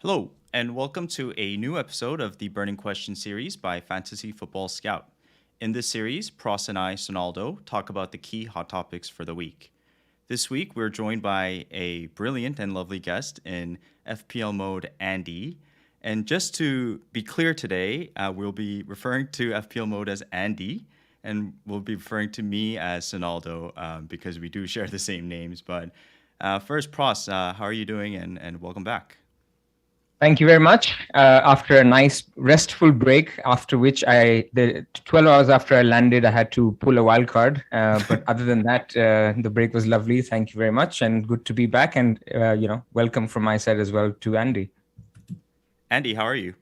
Hello, and welcome to a new episode of the Burning Question series by Fantasy Football Scout. In this series, Pras and I, Sonaldo, talk about the key hot topics for the week. This week, we're joined by a brilliant and lovely guest in FPL mode, Andy. And just to be clear today, we'll be referring to FPL mode as Andy, and we'll be referring to me as Sonaldo because we do share the same names. But first, Pras, how are you doing? And welcome back. Thank you very much. After a nice restful break, after which the 12 hours after I landed, I had to pull a wild card. But other than that, the break was lovely. Thank you very much, and good to be back. And welcome from my side as well to Andy. Andy, how are you?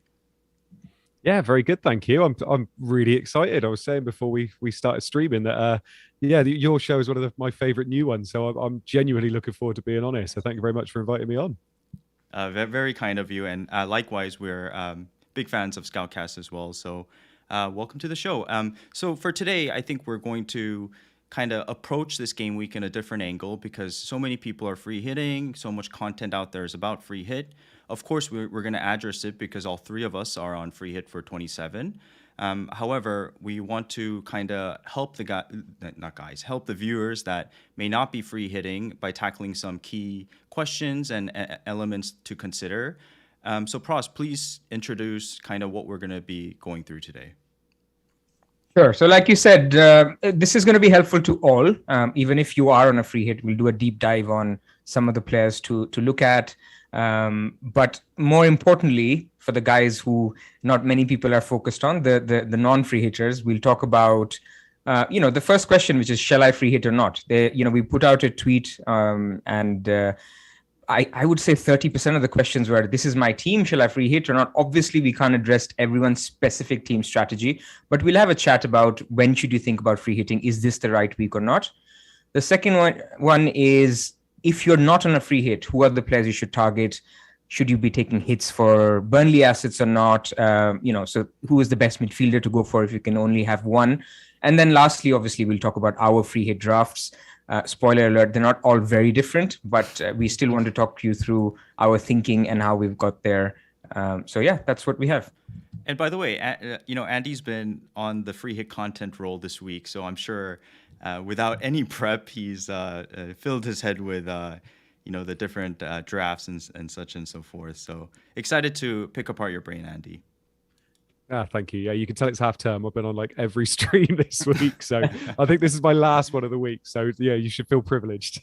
Yeah, very good, thank you. I'm really excited. I was saying before we started streaming that your show is one of my favorite new ones. So I'm genuinely looking forward to being on it. So thank you very much for inviting me on. Very kind of you, and likewise, we're big fans of Scoutcast as well. So, welcome to the show. So for today, I think we're going to kind of approach this game week in a different angle because so many people are free hitting. So much content out there is about free hit. Of course, we're going to address it because all three of us are on free hit for 27. However, we want to kind of help help the viewers that may not be free hitting by tackling some key questions and elements to consider. So Pras, please introduce kind of what we're going to be going through today. Sure. So like you said, this is going to be helpful to all. Even if you are on a free hit, we'll do a deep dive on some of the players to look at. But more importantly, for the guys who not many people are focused on, the non-free hitters, we'll talk about, the first question, which is, shall I free hit or not? We put out a tweet and I would say 30% of the questions were, this is my team, shall I free hit or not? Obviously, we can't address everyone's specific team strategy, but we'll have a chat about when should you think about free hitting? Is this the right week or not? The second one is, if you're not on a free hit, who are the players you should target? Should you be taking hits for Burnley assets or not? So who is the best midfielder to go for if you can only have one? And then lastly, obviously, we'll talk about our free hit drafts. Spoiler alert, they're not all very different, but we still want to talk you through our thinking and how we've got there. That's what we have. And by the way, Andy's been on the free hit content role this week, so I'm sure without any prep, he's filled his head with the different drafts and such and so forth. So excited to pick apart your brain, Andy. Thank you. Yeah, you can tell it's half term. I've been on like every stream this week. So I think this is my last one of the week. So yeah, you should feel privileged.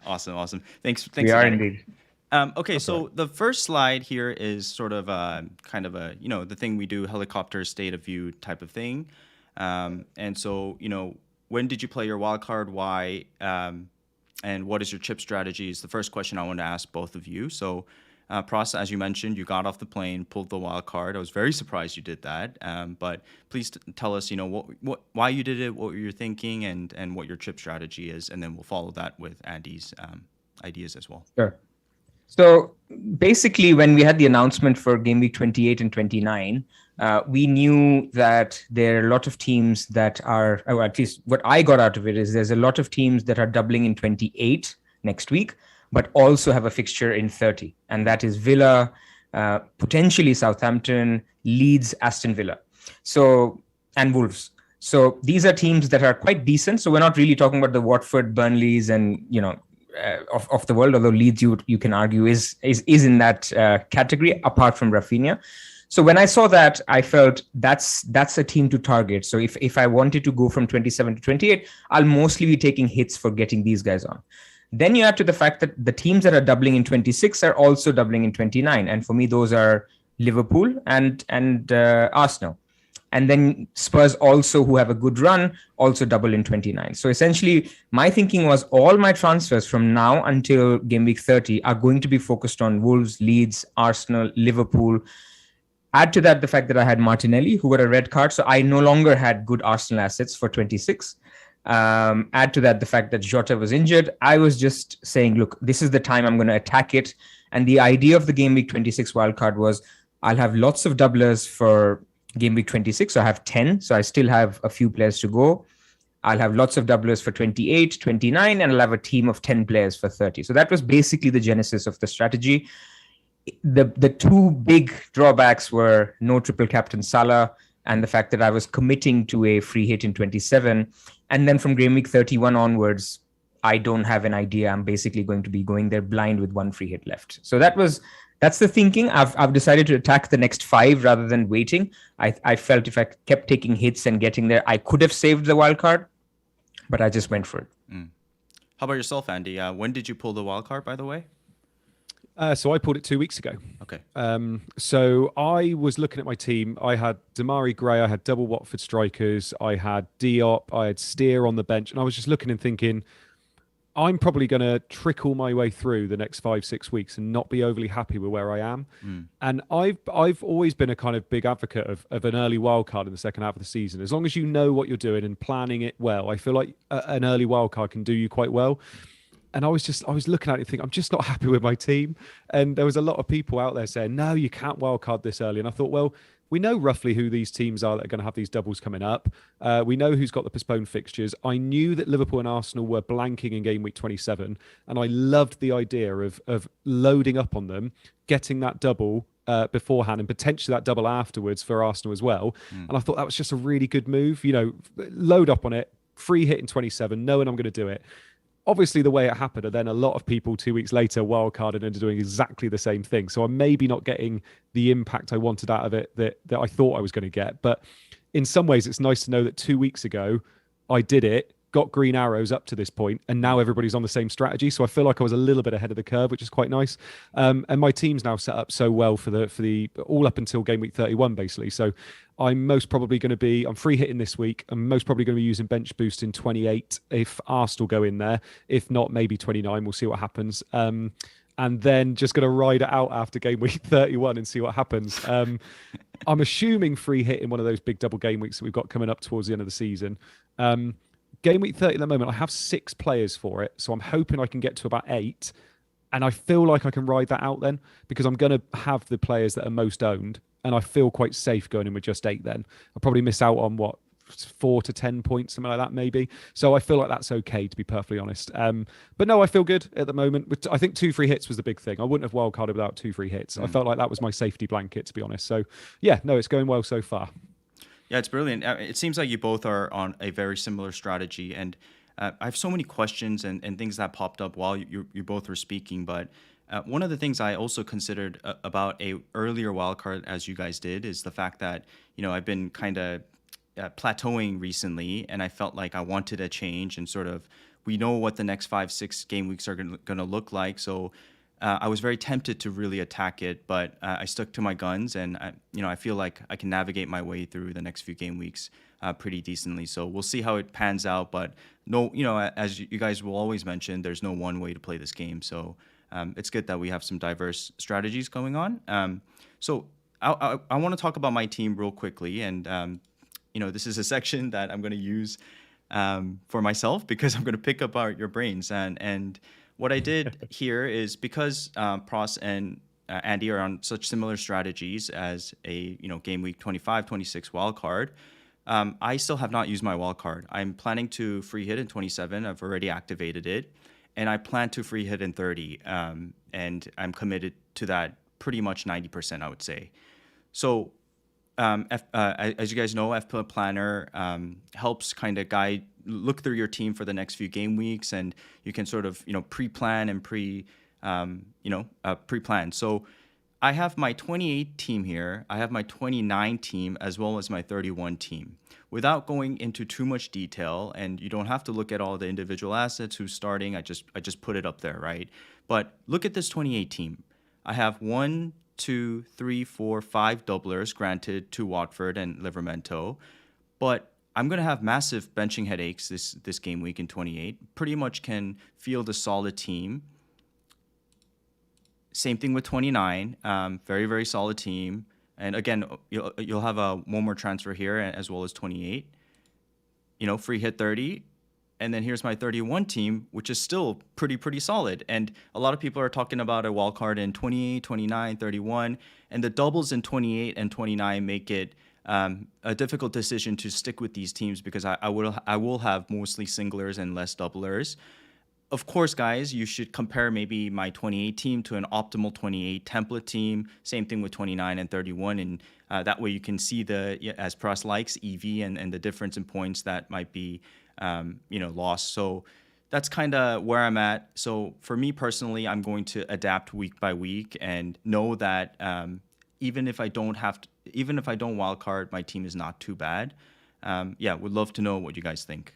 Awesome. Thanks. We are indeed. Okay, so the first slide here is sort of kind of the thing we do, helicopter state of view type of thing. And so, when did you play your wild card? Why? And what is your chip strategy is the first question I want to ask both of you. So, Pras, as you mentioned, you got off the plane, pulled the wild card. I was very surprised you did that. But please tell us, why you did it, what you're thinking, and what your chip strategy is, and then we'll follow that with Andy's ideas as well. Sure. So basically, when we had the announcement for Gameweek 28 and 29, we knew that there are a lot of teams that are, or at least what I got out of it is there's a lot of teams that are doubling in 28 next week, but also have a fixture in 30. And that is Villa, potentially Southampton, Leeds, Aston Villa. And Wolves. So these are teams that are quite decent. So we're not really talking about the Watford, Burnleys, and of the world, although Leeds you can argue is in that category apart from Rafinha. So when I saw that, I felt that's a team to target. So if I wanted to go from 27 to 28, I'll mostly be taking hits for getting these guys on. Then you add to the fact that the teams that are doubling in 26 are also doubling in 29. And for me, those are Liverpool and Arsenal. And then Spurs also, who have a good run, also double in 29. So essentially, my thinking was all my transfers from now until Game Week 30 are going to be focused on Wolves, Leeds, Arsenal, Liverpool. Add to that the fact that I had Martinelli, who got a red card. So I no longer had good Arsenal assets for 26. Add to that the fact that Jota was injured. I was just saying, look, this is the time I'm going to attack it. And the idea of the Game Week 26 wildcard was I'll have lots of doublers for Game Week 26. So I have 10. So I still have a few players to go. I'll have lots of doublers for 28, 29, and I'll have a team of 10 players for 30. So that was basically the genesis of the strategy. the two big drawbacks were no triple captain Salah and the fact that I was committing to a free hit in 27. And then from game week 31 onwards, I don't have an idea. I'm basically going to be going there blind with one free hit left. So that's the thinking. I've decided to attack the next 5 rather than waiting. I felt if I kept taking hits and getting there, I could have saved the wild card, but I just went for it. How about yourself, Andy? When did you pull the wild card, by the way? So I pulled it 2 weeks ago. Okay. So I was looking at my team. I had Damari Gray, I had double Watford strikers, I had Diop, I had Steer on the bench, and I was just looking and thinking, I'm probably going to trickle my way through the next 5-6 weeks and not be overly happy with where I am. And I've always been a kind of big advocate of an early wild card in the second half of the season. As long as you know what you're doing and planning it well, I feel like an early wild card can do you quite well. And I was looking at it thinking, I'm just not happy with my team. And there was a lot of people out there saying, no, you can't wildcard this early. And I thought, well, we know roughly who these teams are that are going to have these doubles coming up. We know who's got the postponed fixtures. I knew that Liverpool and Arsenal were blanking in game week 27. And I loved the idea of loading up on them, getting that double beforehand and potentially that double afterwards for Arsenal as well. And I thought that was just a really good move. You know, load up on it, free hit in 27, knowing I'm going to do it. Obviously, the way it happened, and then a lot of people 2 weeks later wildcarded and doing exactly the same thing. So I'm maybe not getting the impact I wanted out of it that I thought I was going to get. But in some ways, it's nice to know that 2 weeks ago, I did it, got green arrows up to this point, and now everybody's on the same strategy. So I feel like I was a little bit ahead of the curve, which is quite nice. And my team's now set up so well for the all up until game week 31, basically. So I'm most probably going to be, I'm free hitting this week. I'm most probably going to be using bench boost in 28 if Arsenal go in there. If not, maybe 29. We'll see what happens. And then just going to ride it out after game week 31 and see what happens. I'm assuming free hit in one of those big double game weeks that we've got coming up towards the end of the season. Game week 30 at the moment, I have 6 players for it. So I'm hoping I can get to about 8. And I feel like I can ride that out then because I'm going to have the players that are most owned. And I feel quite safe going in with just 8 then. I'll probably miss out on 4 to 10 points, something like that maybe. So I feel like that's okay, to be perfectly honest. But no, I feel good at the moment. I think 2 free hits was the big thing. I wouldn't have wildcarded without 2 free hits. I felt like that was my safety blanket, to be honest. So yeah, no, it's going well so far. Yeah, it's brilliant. It seems like you both are on a very similar strategy. And I have so many questions and things that popped up while you both were speaking. But one of the things I also considered about a earlier wildcard, as you guys did, is the fact that, you know, I've been kind of plateauing recently, and I felt like I wanted a change and sort of, we know what the next 5-6 game weeks are going to look like. So I was very tempted to really attack it, but I stuck to my guns, and I feel like I can navigate my way through the next few game weeks pretty decently. So we'll see how it pans out. But no, as you guys will always mention, there's no one way to play this game. So it's good that we have some diverse strategies going on. So I want to talk about my team real quickly, and this is a section that I'm going to use for myself because I'm going to pick apart your brains. And what I did here is because Pras and Andy are on such similar strategies as a game week 25, 26 wild card. I still have not used my wild card. I'm planning to free hit in 27. I've already activated it, and I plan to free hit in 30. And I'm committed to that pretty much 90%, I would say. So as you guys know, FPL Planner helps kind of look through your team for the next few game weeks, and you can sort of pre-plan and pre-plan. So I have my 28 team here. I have my 29 team as well as my 31 team. Without going into too much detail, and you don't have to look at all the individual assets, who's starting. I just put it up there, right? But look at this 28 team. I have 1, 2, 3, 4, 5 doublers granted to Watford and Livermento, but I'm going to have massive benching headaches this game week in 28. Pretty much can field a solid team. Same thing with 29. Very, very solid team. And again, you'll have one more transfer here as well as 28. Free hit 30. And then here's my 31 team, which is still pretty solid. And a lot of people are talking about a wild card in 28, 29, 31. And the doubles in 28 and 29 make it a difficult decision to stick with these teams because I will have mostly singlers and less doublers. of course, guys, you should compare maybe my 28 team to an optimal 28 template team. Same thing with 29 and 31. And that way you can see as Pras likes, EV and the difference in points that might be, lost. So that's kind of where I'm at. So for me personally, I'm going to adapt week by week and know that even if I don't wildcard, my team is not too bad. Would love to know what you guys think.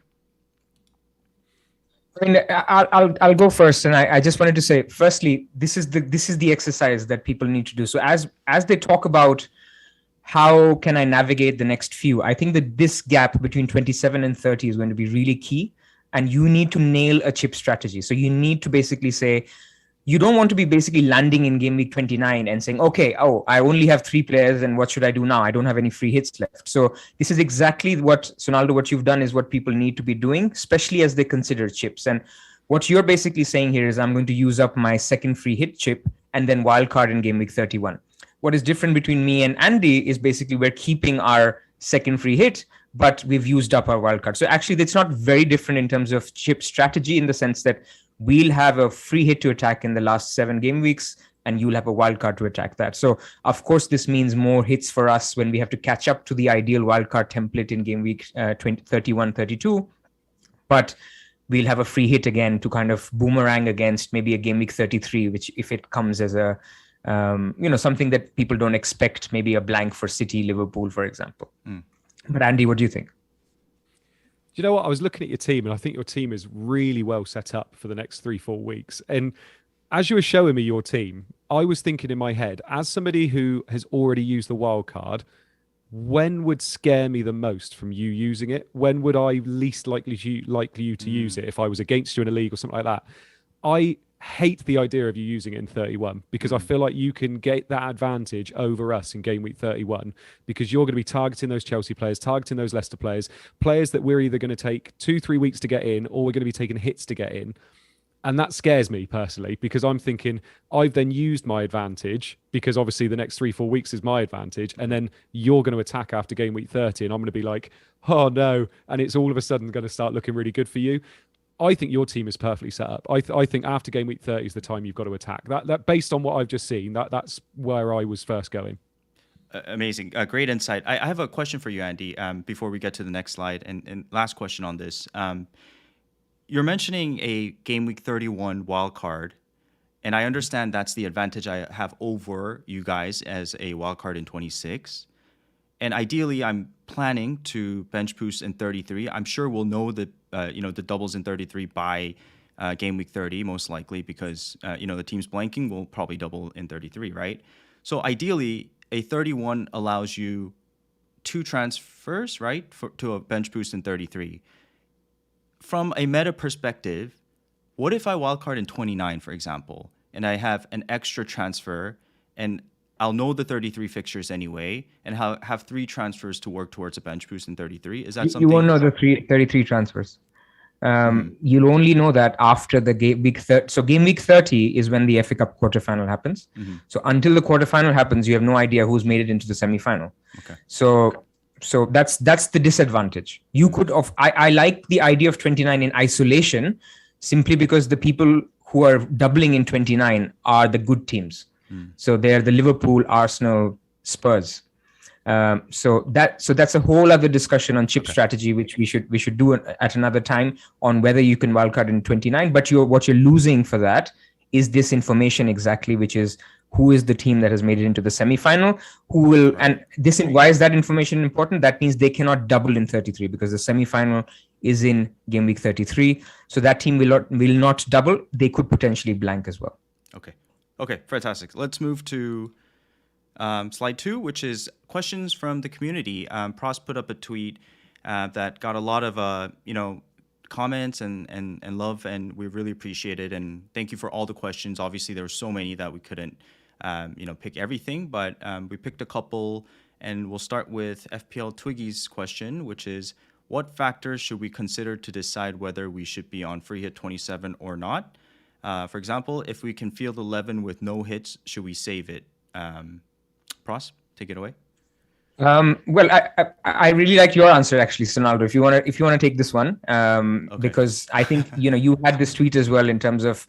I mean, I'll go first, and I just wanted to say, firstly, this is the exercise that people need to do. So as they talk about how can I navigate the next few, I think that this gap between 27 and 30 is going to be really key, and you need to nail a chip strategy. So you need to basically say, you don't want to be basically landing in game week 29 and saying, okay, I only have 3 players and what should I do now? I don't have any free hits left. So this is exactly what, Sonaldo, what you've done is what people need to be doing, especially as they consider chips. And what you're basically saying here is I'm going to use up my second free hit chip and then wildcard in game week 31. What is different between me and Andy is basically we're keeping our second free hit, but we've used up our wildcard. So actually, it's not very different in terms of chip strategy, in the sense that we'll have a free hit to attack in the last 7 game weeks, and you'll have a wild card to attack that. So, of course, this means more hits for us when we have to catch up to the ideal wildcard template in game week 31, 32. But we'll have a free hit again to kind of boomerang against maybe a game week 33, which if it comes as a, something that people don't expect, maybe a blank for City, Liverpool, for example. But Andy, what do you think? Do you know what? I was looking at your team, and I think your team is really well set up for the next 3-4 weeks. And as you were showing me your team, I was thinking in my head, as somebody who has already used the wild card, when would scare me the most from you using it? When would I least likely you to use it if I was against you in a league or something like that? I hate the idea of you using it in 31 because I feel like you can get that advantage over us in game week 31 because you're going to be targeting those Chelsea players, targeting those Leicester players that we're either going to take 2-3 weeks to get in or we're going to be taking hits to get in. And that scares me personally because I'm thinking I've then used my advantage because obviously the next 3-4 weeks is my advantage. And then you're going to attack after game week 30 and I'm going to be like, oh no. And it's all of a sudden going to start looking really good for you. I think your team is perfectly set up. I think after game week 30 is the time you've got to attack. That based on what I've just seen, that's where I was first going. Amazing. Great insight. I have a question for you, Andy, before we get to the next slide. And last question on this. You're mentioning a game week 31 wild card, and I understand that's the advantage I have over you guys as a wild card in 26. And ideally, I'm planning to bench boost in 33. I'm sure we'll know the doubles in 33 by game week 30, most likely, because the team's blanking will probably double in 33, right? So ideally, a 31 allows you 2 transfers, right, to a bench boost in 33. From a meta perspective, what if I wildcard in 29, for example, and I have an extra transfer, and I'll know the 33 fixtures anyway, and have 3 transfers to work towards a bench boost in 33? Is that something? You won't know the 33 transfers. You'll only know that after the game week 30. So game week 30 is when the FA Cup quarterfinal happens. So until the quarterfinal happens, you have no idea who's made it into the semi-final. Okay. So that's the disadvantage. You could I like the idea of 29 in isolation, simply because the people who are doubling in 29 are the good teams. So they're the Liverpool, Arsenal, Spurs. So that's a whole other discussion on chip strategy, which we should do at another time on whether you can wildcard in 29. But what you're losing for that is this information exactly, which is who is the team that has made it into the semi-final, who will, and why is that information important? That means they cannot double in 33 because the semi-final is in game week 33. So that team will not double. They could potentially blank as well. Okay, fantastic. Let's move to slide 2, which is questions from the community. Pras put up a tweet that got a lot of comments and love, and we really appreciate it. And thank you for all the questions. Obviously, there were so many that we couldn't pick everything, but we picked a couple, and we'll start with FPL Twiggy's question, which is, what factors should we consider to decide whether we should be on free hit 27 or not? For example, if we can field 11 with no hits, should we save it? Pras, take it away. Well, I really like your answer actually, Sonaldo. If you wanna take this one, because I think you had this tweet as well in terms of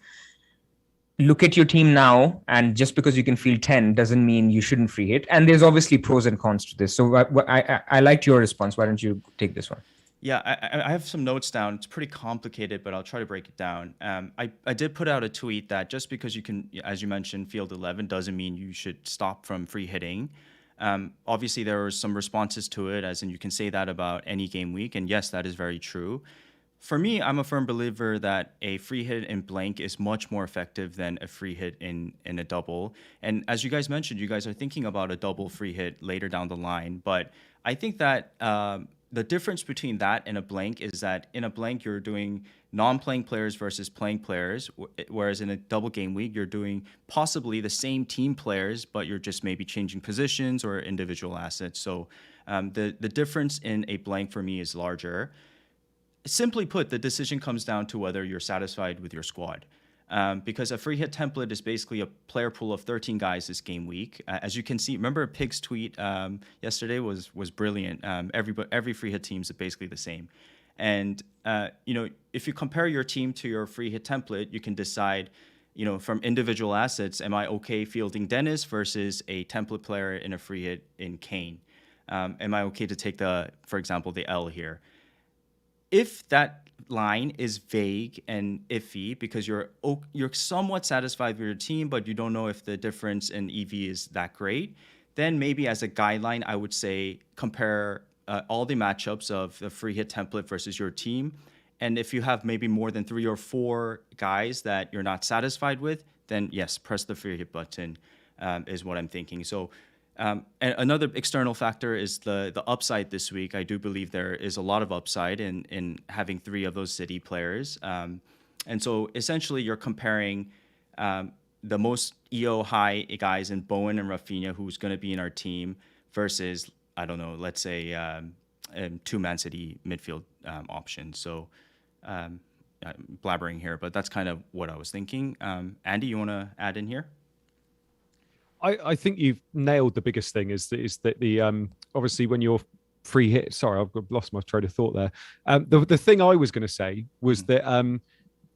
look at your team now, and just because you can field 10 doesn't mean you shouldn't free hit. And there's obviously pros and cons to this. So I liked your response. Why don't you take this one? Yeah, I have some notes down. It's pretty complicated, but I'll try to break it down. I did put out a tweet that just because you can, as you mentioned, field 11 doesn't mean you should stop from free hitting. Obviously, there were some responses to it, as in you can say that about any game week. And yes, that is very true. For me, I'm a firm believer that a free hit in blank is much more effective than a free hit in a double. And as you guys mentioned, you guys are thinking about a double free hit later down the line. But I think that the difference between that and a blank is that in a blank, you're doing non-playing players versus playing players, whereas in a double game week, you're doing possibly the same team players, but you're just maybe changing positions or individual assets. So the difference in a blank for me is larger. Simply put, the decision comes down to whether you're satisfied with your squad. Because a free hit template is basically a player pool of 13 guys this game week. As you can see, remember Pig's tweet yesterday was brilliant. Every free hit team is basically the same. And if you compare your team to your free hit template, you can decide, from individual assets, am I okay fielding Dennis versus a template player in a free hit in Kane? Am I okay to take for example, the L here? If that line is vague and iffy because you're somewhat satisfied with your team, but you don't know if the difference in EV is that great, then maybe as a guideline, I would say compare all the matchups of the free hit template versus your team. And if you have maybe more than 3 or 4 guys that you're not satisfied with, then yes, press the free hit button is what I'm thinking. So and another external factor is the upside this week. I do believe there is a lot of upside in having 3 of those City players. And so essentially you're comparing the most EO high guys in Bowen and Rafinha, who's going to be in our team, versus, I don't know, let's say 2 Man City midfield options. So blabbering here, but that's kind of what I was thinking. Andy, you want to add in here? I think you've nailed the biggest thing is that the obviously when you're free hit. Sorry, I've lost my train of thought there. The thing I was going to say was that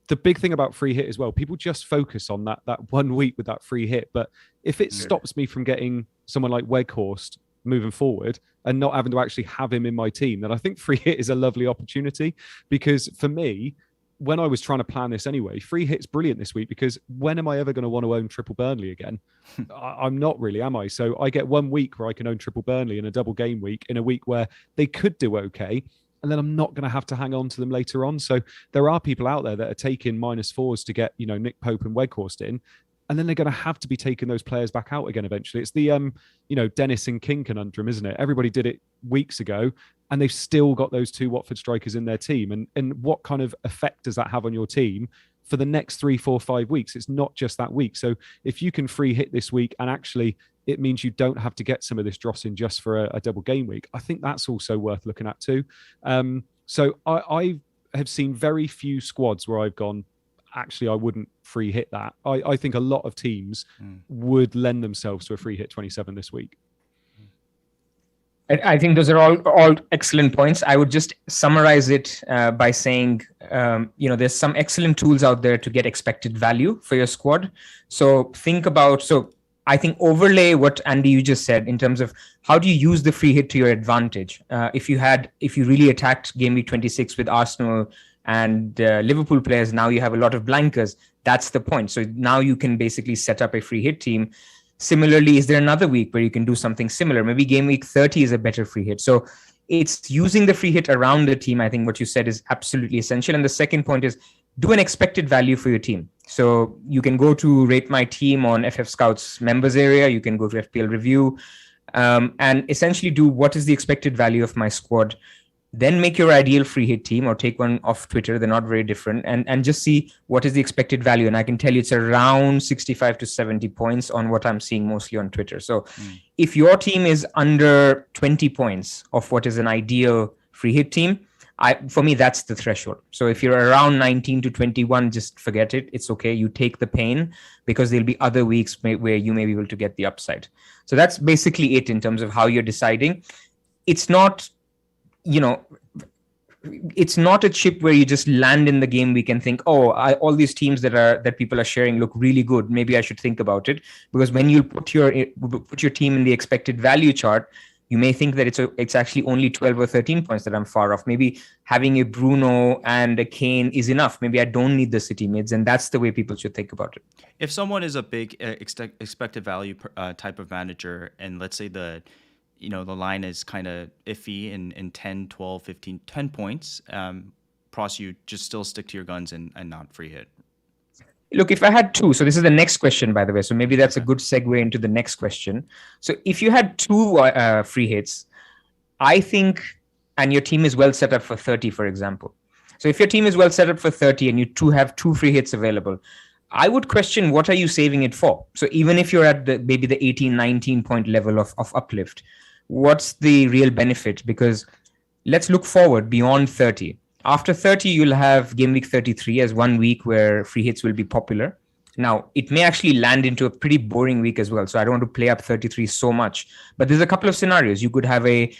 the big thing about free hit as well, people just focus on that 1 week with that free hit. But if it stops me from getting someone like Weghorst moving forward and not having to actually have him in my team, then I think free hit is a lovely opportunity. Because for me, when I was trying to plan this anyway, free hit's brilliant this week, because when am I ever going to want to own triple Burnley again? I'm not really, am I? So I get 1 week where I can own triple Burnley in a double game week, in a week where they could do okay, and then I'm not going to have to hang on to them later on. So there are people out there that are taking -4s to get, Nick Pope and Weghorst in, and then they're going to have to be taking those players back out again eventually. It's the Dennis and King conundrum, isn't it? Everybody did it weeks ago, and they've still got those 2 Watford strikers in their team. And what kind of effect does that have on your team for the next 3, 4, 5 weeks? It's not just that week. So if you can free hit this week, and actually it means you don't have to get some of this dross in just for a double game week, I think that's also worth looking at too. So I have seen very few squads where I've gone, actually, I wouldn't free hit that. I think a lot of teams would lend themselves to a free hit 27 this week. I think those are all excellent points. I would just summarize it by saying, there's some excellent tools out there to get expected value for your squad. So I think overlay what Andy you just said in terms of how do you use the free hit to your advantage. If you really attacked game week 26 with Arsenal and Liverpool players, now you have a lot of blankers. That's the point. So now you can basically set up a free hit team. Similarly, is there another week where you can do something similar? Maybe game week 30 is a better free hit. So it's using the free hit around the team. I think what you said is absolutely essential. And the second point is do an expected value for your team. So you can go to Rate My Team on FF Scout's members area. You can go to FPL Review and essentially do what is the expected value of my squad. Then make your ideal free hit team or take one off Twitter. They're not very different. And just see what is the expected value. And I can tell you it's around 65 to 70 points on what I'm seeing mostly on Twitter. So if your team is under 20 points of what is an ideal free hit team, For me, that's the threshold. So if you're around 19 to 21, just forget it. It's okay. You take the pain, because there'll be other weeks where you may be able to get the upside. So that's basically it in terms of how you're deciding. It's not, it's not a chip where you just land in the game week and think, oh, all these teams that people are sharing look really good. Maybe I should think about it. Because when you put your team in the expected value chart, you may think that it's actually only 12 or 13 points that I'm far off. Maybe having a Bruno and a Kane is enough. Maybe I don't need the City mids, and that's the way people should think about it. If someone is a big expected value type of manager, and let's say the line is kind of iffy in 10, 12, 15, 10 points, Pras, you just still stick to your guns and not free hit. Look, if I had two, so this is the next question, by the way, so maybe that's a good segue into the next question. So if you had two free hits, I think, and your team is well set up for 30, for example. So if your team is well set up for 30 and you have two free hits available, I would question, what are you saving it for? So even if you're at maybe the 18, 19 point level of uplift, what's the real benefit? Because let's look forward beyond 30. After 30, you'll have game week 33 as one week where free hits will be popular. Now, it may actually land into a pretty boring week as well. So I don't want to play up 33 so much. But there's a couple of scenarios. You could have a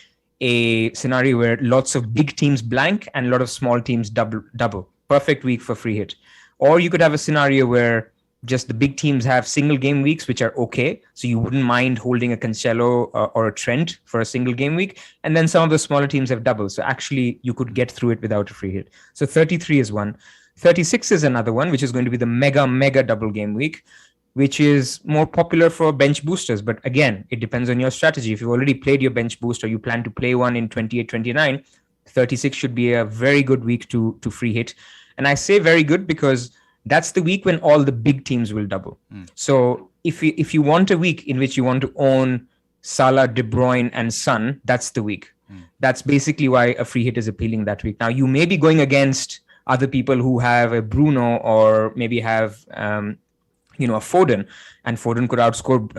scenario where lots of big teams blank and a lot of small teams double. Perfect week for free hit. Or you could have a scenario where just the big teams have single game weeks, which are okay. So you wouldn't mind holding a Cancelo or a Trent for a single game week. And then some of the smaller teams have doubles. So actually you could get through it without a free hit. So 33 is one. 36 is another one, which is going to be the mega double game week, which is more popular for bench boosters. But again, it depends on your strategy. If you've already played your bench boost or you plan to play one in 28, 29, 36 should be a very good week to free hit. And I say very good because that's the week when all the big teams will double. So if you want a week in which you want to own Salah, De Bruyne, and Son, that's the week. That's basically why a free hit is appealing that week. Now, you may be going against other people who have a Bruno or maybe have a Foden, and Foden could outscore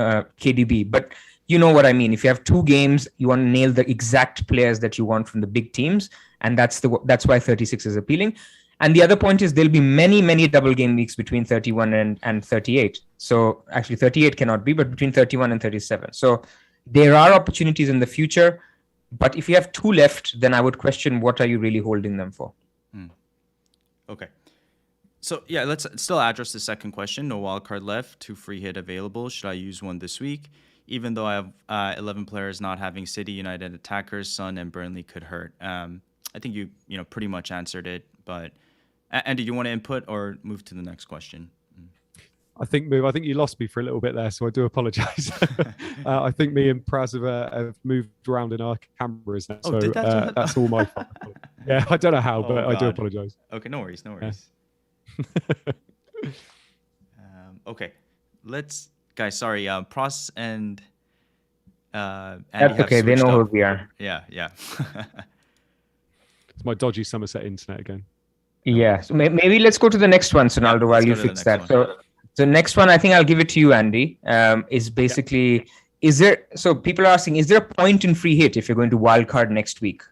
KDB. But you know what I mean. If you have two games, you want to nail the exact players that you want from the big teams, and that's why 36 is appealing. And the other point is there'll be many double game weeks between 31 and 38. So actually 38 cannot be, but between 31 and 37. So there are opportunities in the future, but if you have two left, then I would question, what are you really holding them for? Okay. So yeah, let's still address the second question. No wildcard left, two free hit available. Should I use one this week? Even though I have 11 players, not having City, United attackers, Son, and Burnley could hurt. I think you pretty much answered it, but Andy, do you want to input or move to the next question? I think you lost me for a little bit there, so I do apologise. I think me and Pras have moved around in our cameras now, so that's all my fault. Yeah, I don't know how, but I do apologise. Okay, no worries. Yeah. Okay, guys. Sorry, Pras and Andy. That's okay. They know who we are. Yeah. It's my dodgy Somerset internet again. Yeah, so maybe let's go to the next one, Sonaldo, while you fix that. So the next one, I think I'll give it to you, Andy, is basically, so people are asking, is there a point in free hit if you're going to wildcard next week?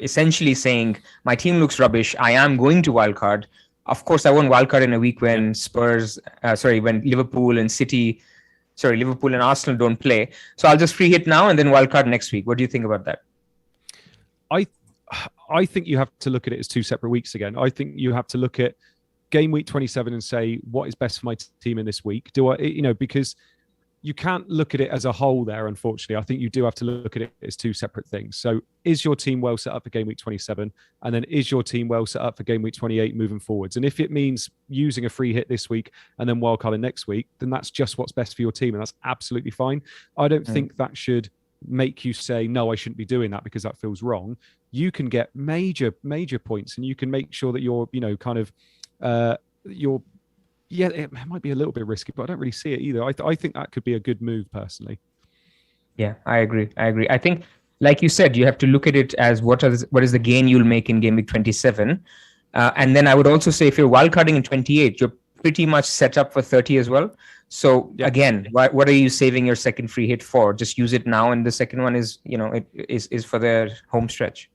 Essentially saying, my team looks rubbish, I am going to wildcard. Of course, I won't wildcard in a week when when Liverpool and Arsenal don't play. So I'll just free hit now and then wildcard next week. What do you think about that? I think you have to look at it as two separate weeks again. I think you have to look at game week 27 and say, what is best for my team in this week? Because you can't look at it as a whole there, unfortunately. I think you do have to look at it as two separate things. So is your team well set up for game week 27? And then is your team well set up for game week 28 moving forwards? And if it means using a free hit this week and then wildcarding next week, then that's just what's best for your team. And that's absolutely fine. I don't think that should make you say, no, I shouldn't be doing that because that feels wrong. You can get major points and you can make sure that you're, it might be a little bit risky, but I don't really see it either. I think that could be a good move personally. Yeah, I agree. I think, like you said, you have to look at it as what is the gain you'll make in game week 27. And then I would also say if you're wildcarding in 28, you're pretty much set up for 30 as well. So again, what are you saving your second free hit for? Just use it now. And the second one is, is for the home stretch.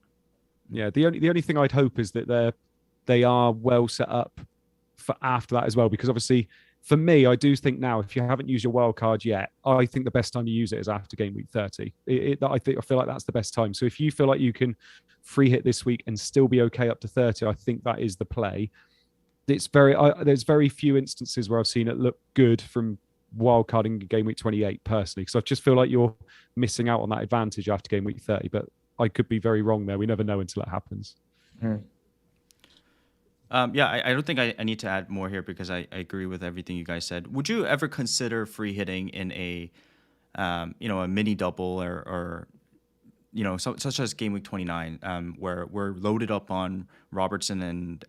Yeah, the only thing I'd hope is that they are well set up for after that as well, because obviously for me, I do think now if you haven't used your wild card yet, I think the best time to use it is after game week 30. I feel like that's the best time. So if you feel like you can free hit this week and still be okay up to 30, I think that is the play. There's very few instances where I've seen it look good from wildcarding game week 28 personally, because I just feel like you're missing out on that advantage after game week 30. But I could be very wrong there. We never know until it happens. I don't think I need to add more here because I agree with everything you guys said. Would you ever consider free hitting in a mini double or such as game week 29, where we're loaded up on Robertson and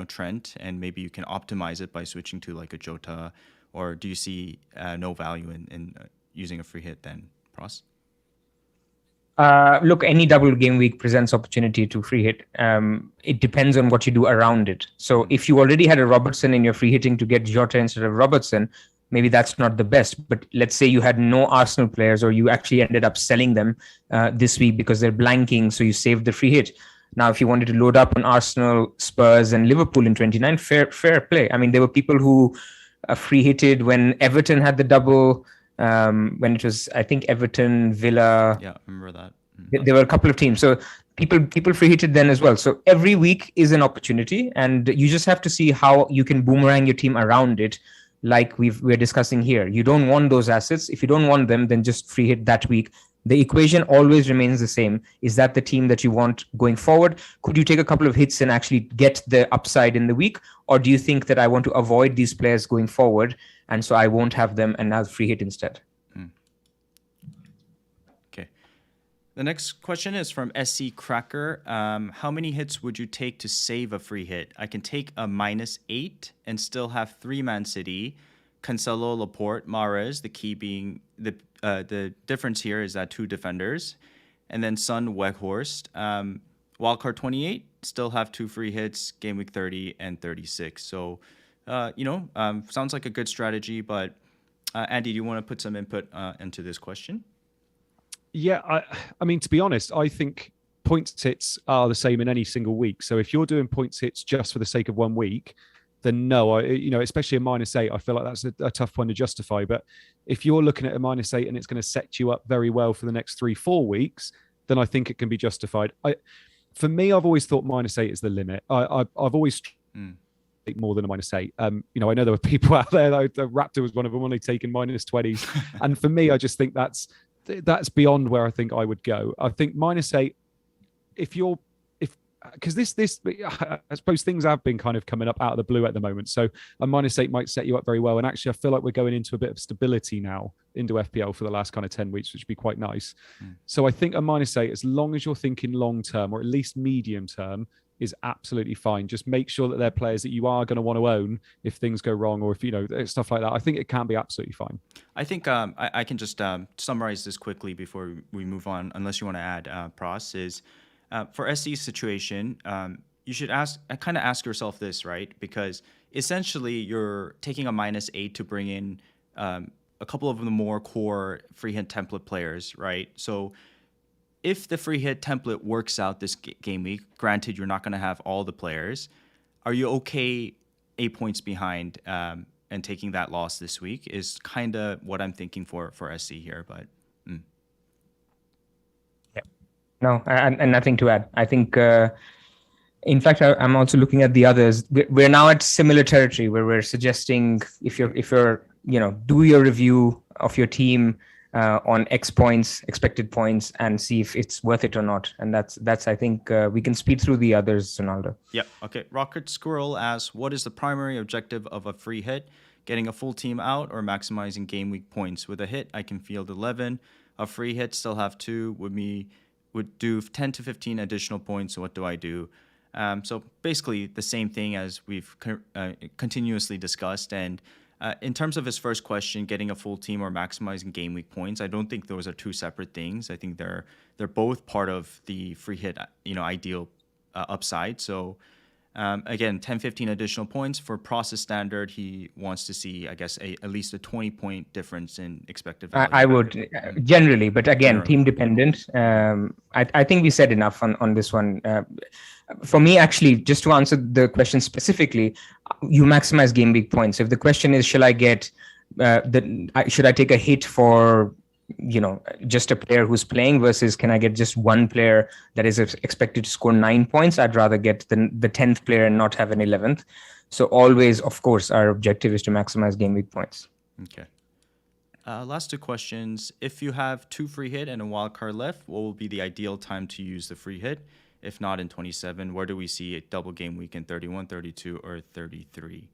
Trent, and maybe you can optimize it by switching to like a Jota, or do you see no value in using a free hit then, Pras? Look, any double game week presents opportunity to free hit. It depends on what you do around it. So if you already had a Robertson in your free hitting to get Jota instead of Robertson, maybe that's not the best. But let's say you had no Arsenal players, or you actually ended up selling them this week because they're blanking, so you saved the free hit. Now, if you wanted to load up on Arsenal, Spurs, and Liverpool in 29, fair play. I mean, there were people who free hitted when Everton had the double. When it was, I think, Everton, Villa. Yeah, I remember that. There were a couple of teams. So people free hitted then as well. So every week is an opportunity, and you just have to see how you can boomerang your team around it, like we're discussing here. You don't want those assets. If you don't want them, then just free hit that week. The equation always remains the same. Is that the team that you want going forward? Could you take a couple of hits and actually get the upside in the week? Or do you think that I want to avoid these players going forward, and so I won't have them and now free hit instead? Okay. The next question is from SC Cracker. How many hits would you take to save a free hit? I can take a -8 and still have 3 Man City, Cancelo, Laporte, Mahrez. The key being the difference here is that 2 defenders, and then Son, Weghorst. Wildcard 28 still have 2 free hits, game week 30 and 36. So, sounds like a good strategy. But Andy, do you want to put some input into this question? Yeah, I mean, to be honest, I think points hits are the same in any single week. So if you're doing points hits just for the sake of 1 week, then no, especially a -8, I feel like that's a tough one to justify. But if you're looking at a -8 and it's going to set you up very well for the next 3-4 weeks, then I think it can be justified. For me, I've always thought -8 is the limit. I've always more than a -8. I know there were people out there, the Raptor was one of them, when they taken -20s. And for me, I just think that's beyond where I think I would go. I think -8, because this I suppose things have been kind of coming up out of the blue at the moment. So a -8 might set you up very well. And actually, I feel like we're going into a bit of stability now into FPL for the last kind of 10 weeks, which would be quite nice. So I think a -8, as long as you're thinking long term or at least medium term, is absolutely fine. Just make sure that they're players that you are going to want to own if things go wrong, or if stuff like that. I think it can be absolutely fine. I think I can just summarize this quickly before we move on, unless you want to add, Pras, is for SC's situation, you should ask yourself this, right? Because essentially you're taking a -8 to bring in a couple of the more core free hit template players, right? So if the free hit template works out this game week, granted you're not going to have all the players, are you okay 8 points behind and taking that loss this week is kind of what I'm thinking for SC here. But No, and nothing to add. I think, in fact, I'm also looking at the others. We're now at similar territory where we're suggesting if you're do your review of your team on X points, expected points, and see if it's worth it or not. And that's I think we can speed through the others, Sonaldo. Yeah. Okay. Rocket Squirrel asks, what is the primary objective of a free hit? Getting a full team out or maximizing game week points? With a hit, I can field 11. A free hit, still have 2. Would do 10 to 15 additional points. So what do I do? So basically the same thing as we've continuously discussed. And in terms of his first question, getting a full team or maximizing game week points, I don't think those are two separate things. I think they're both part of the free hit, ideal upside. So Again, 10, 15 additional points. For Pras standard, he wants to see, I guess, at least a 20-point difference in expected value. I would generally, but again, Generally. team dependent. I think we said enough on this one. For me, actually, just to answer the question specifically, you maximize game week points. If the question is, should I get should I take a hit for just a player who's playing versus can I get just one player that is expected to score 9 points? I'd rather get the 10th player and not have an 11th. So always, of course, our objective is to maximize game week points. Okay. Last 2 questions. If you have 2 free hit and a wild card left, what will be the ideal time to use the free hit? If not in 27, where do we see a double game week in 31, 32, or 33?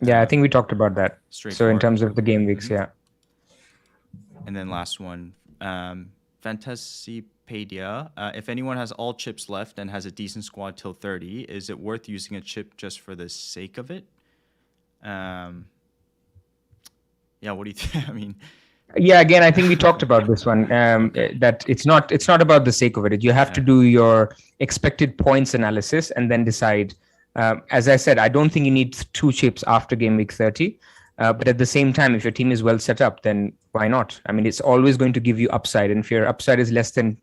Yeah, I think we talked about that. So in terms of the game weeks, yeah. And then last one, Fantasypedia. If anyone has all chips left and has a decent squad till 30, is it worth using a chip just for the sake of it? Yeah, what do you think? I mean... Yeah, again, I think we talked about this one, that it's not about the sake of it. You have to do your expected points analysis and then decide. As I said, I don't think you need 2 chips after game week 30. But at the same time, if your team is well set up, then why not? I mean, it's always going to give you upside. And if your upside is less than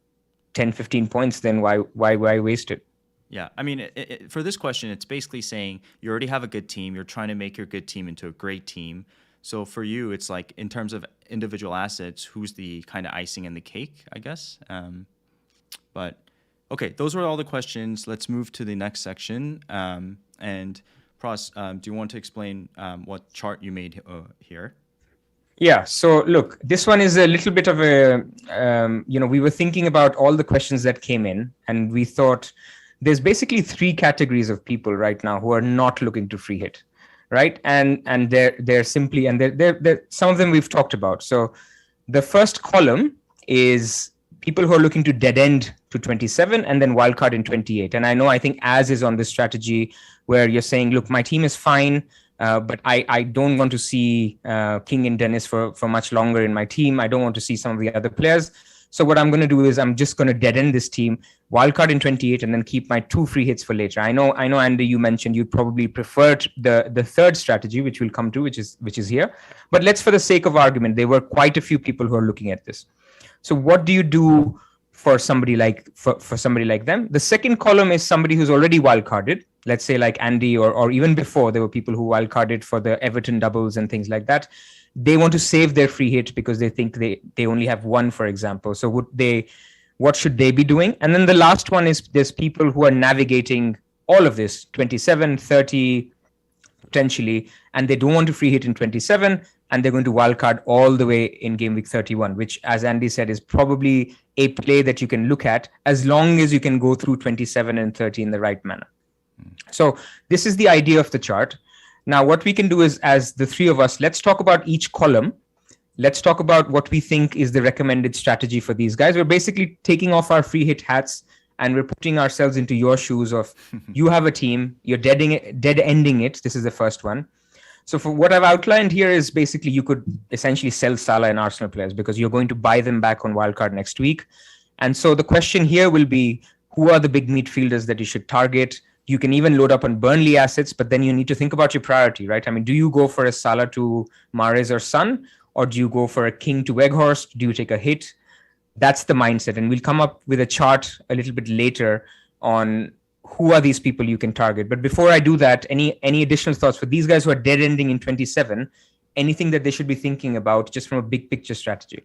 10, 15 points, then why waste it? Yeah, I mean, for this question, it's basically saying you already have a good team. You're trying to make your good team into a great team. So for you, it's like in terms of individual assets, who's the kind of icing in the cake, I guess. But okay, those were all the questions. Let's move to the next section. And Pras, do you want to explain what chart you made here? Yeah. So look, this one is a little bit of a, we were thinking about all the questions that came in, and we thought there's basically 3 categories of people right now who are not looking to free hit. Right. And they're simply, and they're some of them we've talked about. So the first column is people who are looking to dead end to 27 and then wildcard in 28. And I think as is on this strategy where you're saying, look, my team is fine, but I don't want to see King and Dennis for much longer in my team. I don't want to see some of the other players. So what I'm going to do is I'm just going to dead end this team, wildcard in 28, and then keep my 2 free hits for later. I know, Andy, you mentioned you probably preferred the third strategy, which we'll come to, which is here. But let's, for the sake of argument, there were quite a few people who are looking at this. So what do you do for somebody like for somebody like them? The second column is somebody who's already wildcarded. Let's say like Andy, or even before, there were people who wildcarded for the Everton doubles and things like that. They want to save their free hit because they think they only have 1, for example. So what should they be doing? And then the last one is there's people who are navigating all of this, 27, 30, potentially, and they don't want to free hit in 27, and they're going to wildcard all the way in game week 31, which, as Andy said, is probably a play that you can look at as long as you can go through 27 and 30 in the right manner. So this is the idea of the chart. Now, what we can do is, as the 3 of us, let's talk about each column. Let's talk about what we think is the recommended strategy for these guys. We're basically taking off our free hit hats and we're putting ourselves into your shoes of you have a team, you're dead ending it. This is the first one. So for what I've outlined here is basically you could essentially sell Salah and Arsenal players because you're going to buy them back on wildcard next week. And so the question here will be, who are the big midfielders that you should target? You can even load up on Burnley assets, but then you need to think about your priority, right? I mean, do you go for a Salah to Mahrez or Son, or do you go for a King to Weghorst? Do you take a hit? That's the mindset. And we'll come up with a chart a little bit later on who are these people you can target. But before I do that, any additional thoughts for these guys who are dead ending in 27, anything that they should be thinking about just from a big picture strategy?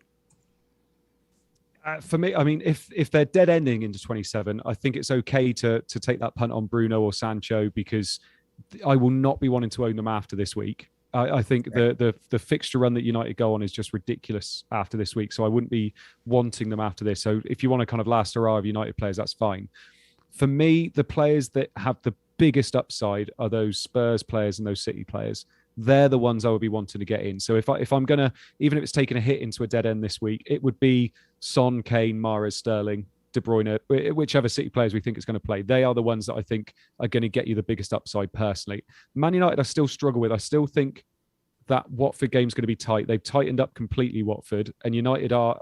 For me, I mean, if they're dead ending into 27, I think it's okay to take that punt on Bruno or Sancho because I will not be wanting to own them after this week. I think the fixture run that United go on is just ridiculous after this week, so I wouldn't be wanting them after this. So if you want to kind of last hurrah of United players, that's fine. For me, the players that have the biggest upside are those Spurs players and those City players. They're the ones I would be wanting to get in. So if I'm going to, even if it's taking a hit into a dead end this week, it would be Son, Kane, Mahrez, Sterling, De Bruyne, whichever City players we think is going to play. They are the ones that I think are going to get you the biggest upside personally. Man United, I still struggle with. I still think that Watford game's going to be tight. They've tightened up completely, Watford, and United are,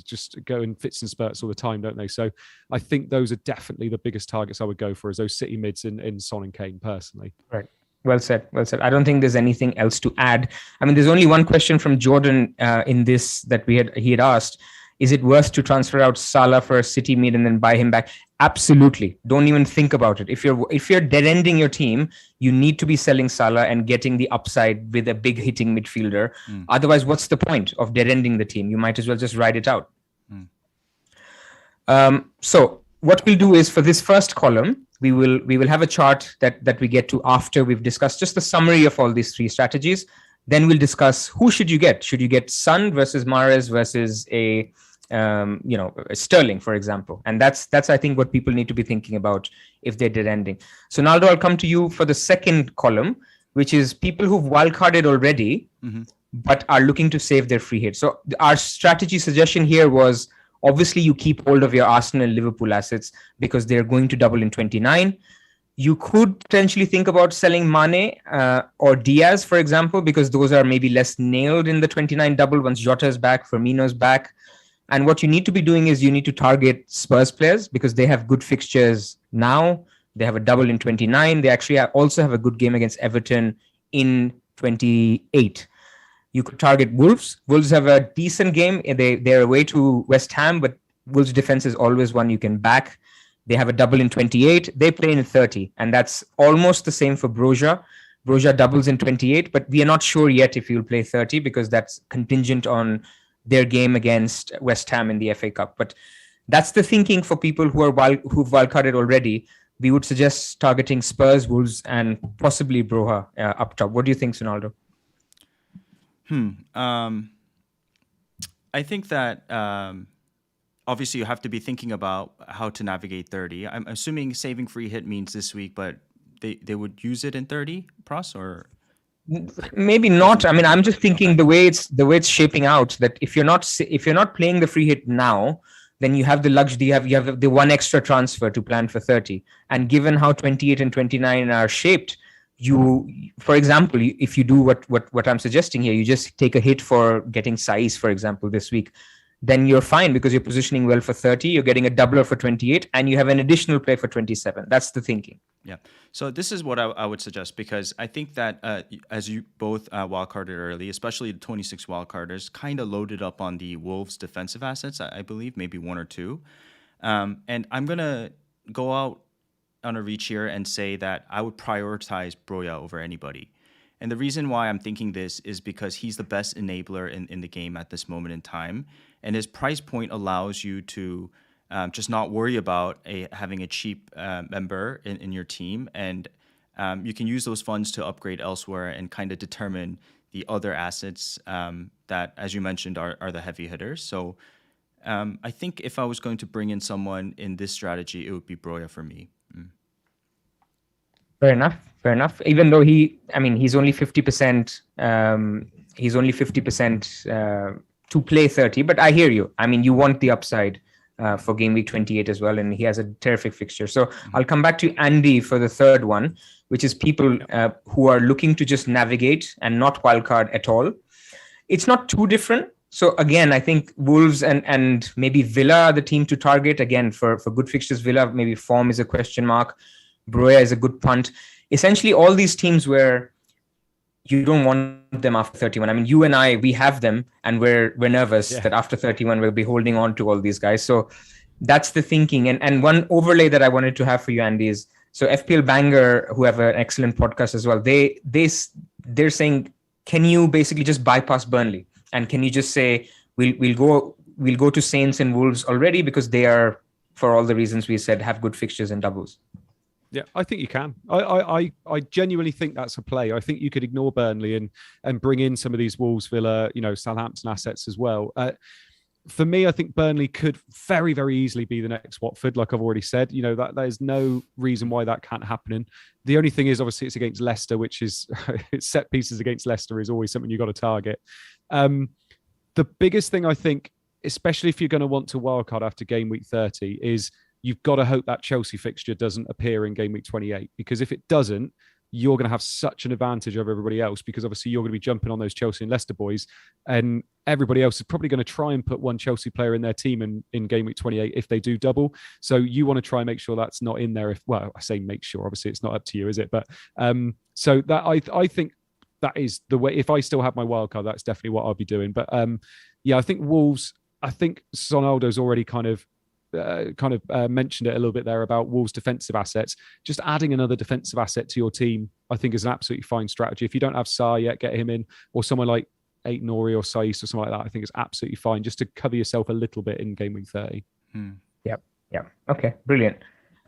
just go in fits and spurts all the time, don't they? So I think those are definitely the biggest targets I would go for, as those City mids in Son and Kane, personally. Right. Well said. Well said. I don't think there's anything else to add. I mean, there's only one question from Jordan in this that he had asked. Is it worth to transfer out Salah for a City mid and then buy him back? Absolutely. Don't even think about it. If you're dead ending your team, you need to be selling Salah and getting the upside with a big hitting midfielder. Otherwise, what's the point of dead ending the team? You might as well just ride it out. So what we'll do is, for this first column, we will have a chart that we get to after we've discussed just the summary of all these three strategies. Then we'll discuss who should you get. Should you get Son versus Mahrez versus a Sterling, for example? And that's I think what people need to be thinking about if they're dead ending. So Naldo, I'll come to you for the second column, which is people who've wildcarded already, but are looking to save their free hit. So our strategy suggestion here was, obviously you keep hold of your Arsenal and Liverpool assets because they're going to double in 29. You could potentially think about selling Mane or Diaz, for example, because those are maybe less nailed in the 29 double once Jota's back, Firmino's back. And what you need to be doing is you need to target Spurs players because they have good fixtures now. They have a double in 29. They actually also have a good game against Everton in 28. You could target Wolves. Wolves have a decent game. They're away to West Ham, but Wolves' defense is always one you can back. They have a double in 28. They play in 30. And that's almost the same for Broja. Broja doubles in 28, but we are not sure yet if he'll play 30 because that's contingent on their game against West Ham in the FA Cup. But that's the thinking for people who've wildcarded already. We would suggest targeting Spurs, Wolves, and possibly Broja up top. What do you think, Sonaldo? I think that obviously you have to be thinking about how to navigate 30. I'm assuming saving free hit means this week, but they would use it in 30, Pras, or maybe not. I mean, I'm just thinking the way it's shaping out, that if you're not playing the free hit now, then you have the luxury, you have the one extra transfer to plan for 30. And given how 28 and 29 are shaped, for example, if you do what I'm suggesting here, you just take a hit for getting Saiz, for example, this week, then you're fine because you're positioning well for 30, you're getting a doubler for 28, and you have an additional play for 27. That's the thinking. Yeah. So this is what I would suggest, because I think that as you both wildcarded early, especially the 26 wildcarders, kind of loaded up on the Wolves defensive assets, I believe, maybe one or two. And I'm going to go out on a reach here and say that I would prioritize Broja over anybody. And the reason why I'm thinking this is because he's the best enabler in the game at this moment in time. And his price point allows you to just not worry about having a cheap member in your team. And you can use those funds to upgrade elsewhere and kind of determine the other assets that, as you mentioned, are the heavy hitters. So I think if I was going to bring in someone in this strategy, it would be Broja for me. Fair enough. Even though he's only 50%. He's only 50% to play 30. But I hear you. I mean, you want the upside for game week 28 as well, and he has a terrific fixture. So I'll come back to Andy for the third one, which is people who are looking to just navigate and not wildcard at all. It's not too different. So again, I think Wolves and maybe Villa are the team to target. Again, for good fixtures, Villa, maybe form is a question mark. Broja is a good punt. Essentially, all these teams where you don't want them after 31. I mean, you and I, we have them, and we're nervous that after 31 we'll be holding on to all these guys. So that's the thinking. And one overlay that I wanted to have for you, Andy, is so FPL Banger, who have an excellent podcast as well. They're saying, can you basically just bypass Burnley, and can you just say we'll go to Saints and Wolves already because they are, for all the reasons we said, have good fixtures and doubles. Yeah, I think you can. I genuinely think that's a play. I think you could ignore Burnley and bring in some of these Wolves, Villa, Southampton assets as well. For me, I think Burnley could very, very easily be the next Watford, like I've already said. That there's no reason why that can't happen. The only thing is, obviously, it's against Leicester, which is it's set pieces against Leicester is always something you've got to target. The biggest thing I think, especially if you're going to want to wildcard after game week 30, is you've got to hope that Chelsea fixture doesn't appear in game week 28, because if it doesn't, you're going to have such an advantage over everybody else, because obviously you're going to be jumping on those Chelsea and Leicester boys, and everybody else is probably going to try and put one Chelsea player in their team in game week 28 if they do double. So you want to try and make sure that's not in there. Well, I say make sure, obviously it's not up to you, is it? But so that I think that is the way. If I still have my wild card, that's definitely what I'll be doing. But I think Wolves, I think Sonaldo's already kind of mentioned it a little bit there about Wolves' defensive assets. Just adding another defensive asset to your team, I think, is an absolutely fine strategy. If you don't have Sarr yet, get him in, or someone like Aït-Nouri or Saiss or something like that. I think it's absolutely fine just to cover yourself a little bit in game week 30. Yep. Okay, brilliant.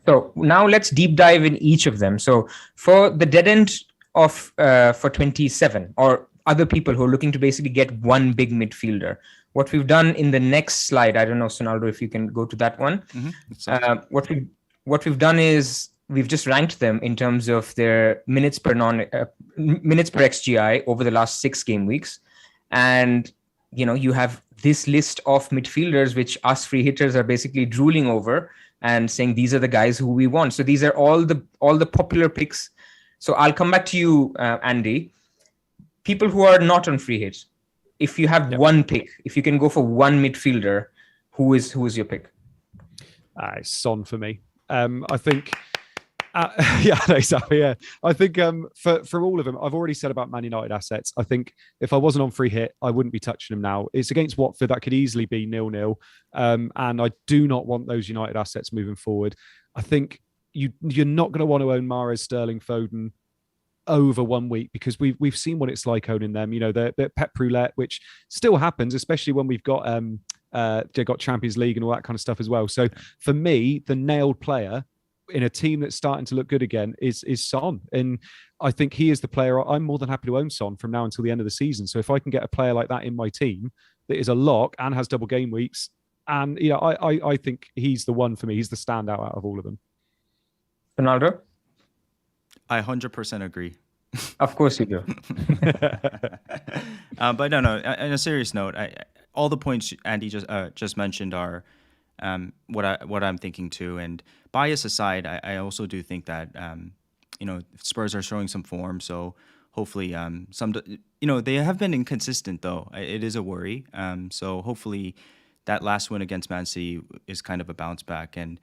So now let's deep dive in each of them. So for the dead end of for 27, or other people who are looking to basically get one big midfielder, what we've done in the next slide, I don't know, Sonaldo, if you can go to that one. What we've done is we've just ranked them in terms of their minutes per XGI over the last 6 game weeks. And, you have this list of midfielders, which us free hitters are basically drooling over and saying, these are the guys who we want. So these are all the popular picks. So I'll come back to you, Andy. People who are not on free hits, if you have one pick, if you can go for one midfielder, who is your pick? Son for me. I think, exactly. Yeah, I think for all of them, I've already said about Man United assets. I think if I wasn't on free hit, I wouldn't be touching them now. It's against Watford, that could easily be 0-0, and I do not want those United assets moving forward. I think you're not going to want to own Mahrez, Sterling, Foden over 1 week, because we've seen what it's like owning them. They're pep roulette, which still happens, especially when we've got they've got Champions League and all that kind of stuff as well. So for me, the nailed player in a team that's starting to look good again is Son, and I think he is the player. I'm more than happy to own Son from now until the end of the season. So if I can get a player like that in my team that is a lock and has double game weeks, and I think he's the one for me. He's the standout out of all of them. Ronaldo? I 100% agree. Of course you do. But no. On a serious note, all the points Andy just mentioned are what I'm thinking too. And bias aside, I also do think that Spurs are showing some form. So hopefully, they have been inconsistent though. It is a worry. So hopefully, that last win against Man City is kind of a bounce back, and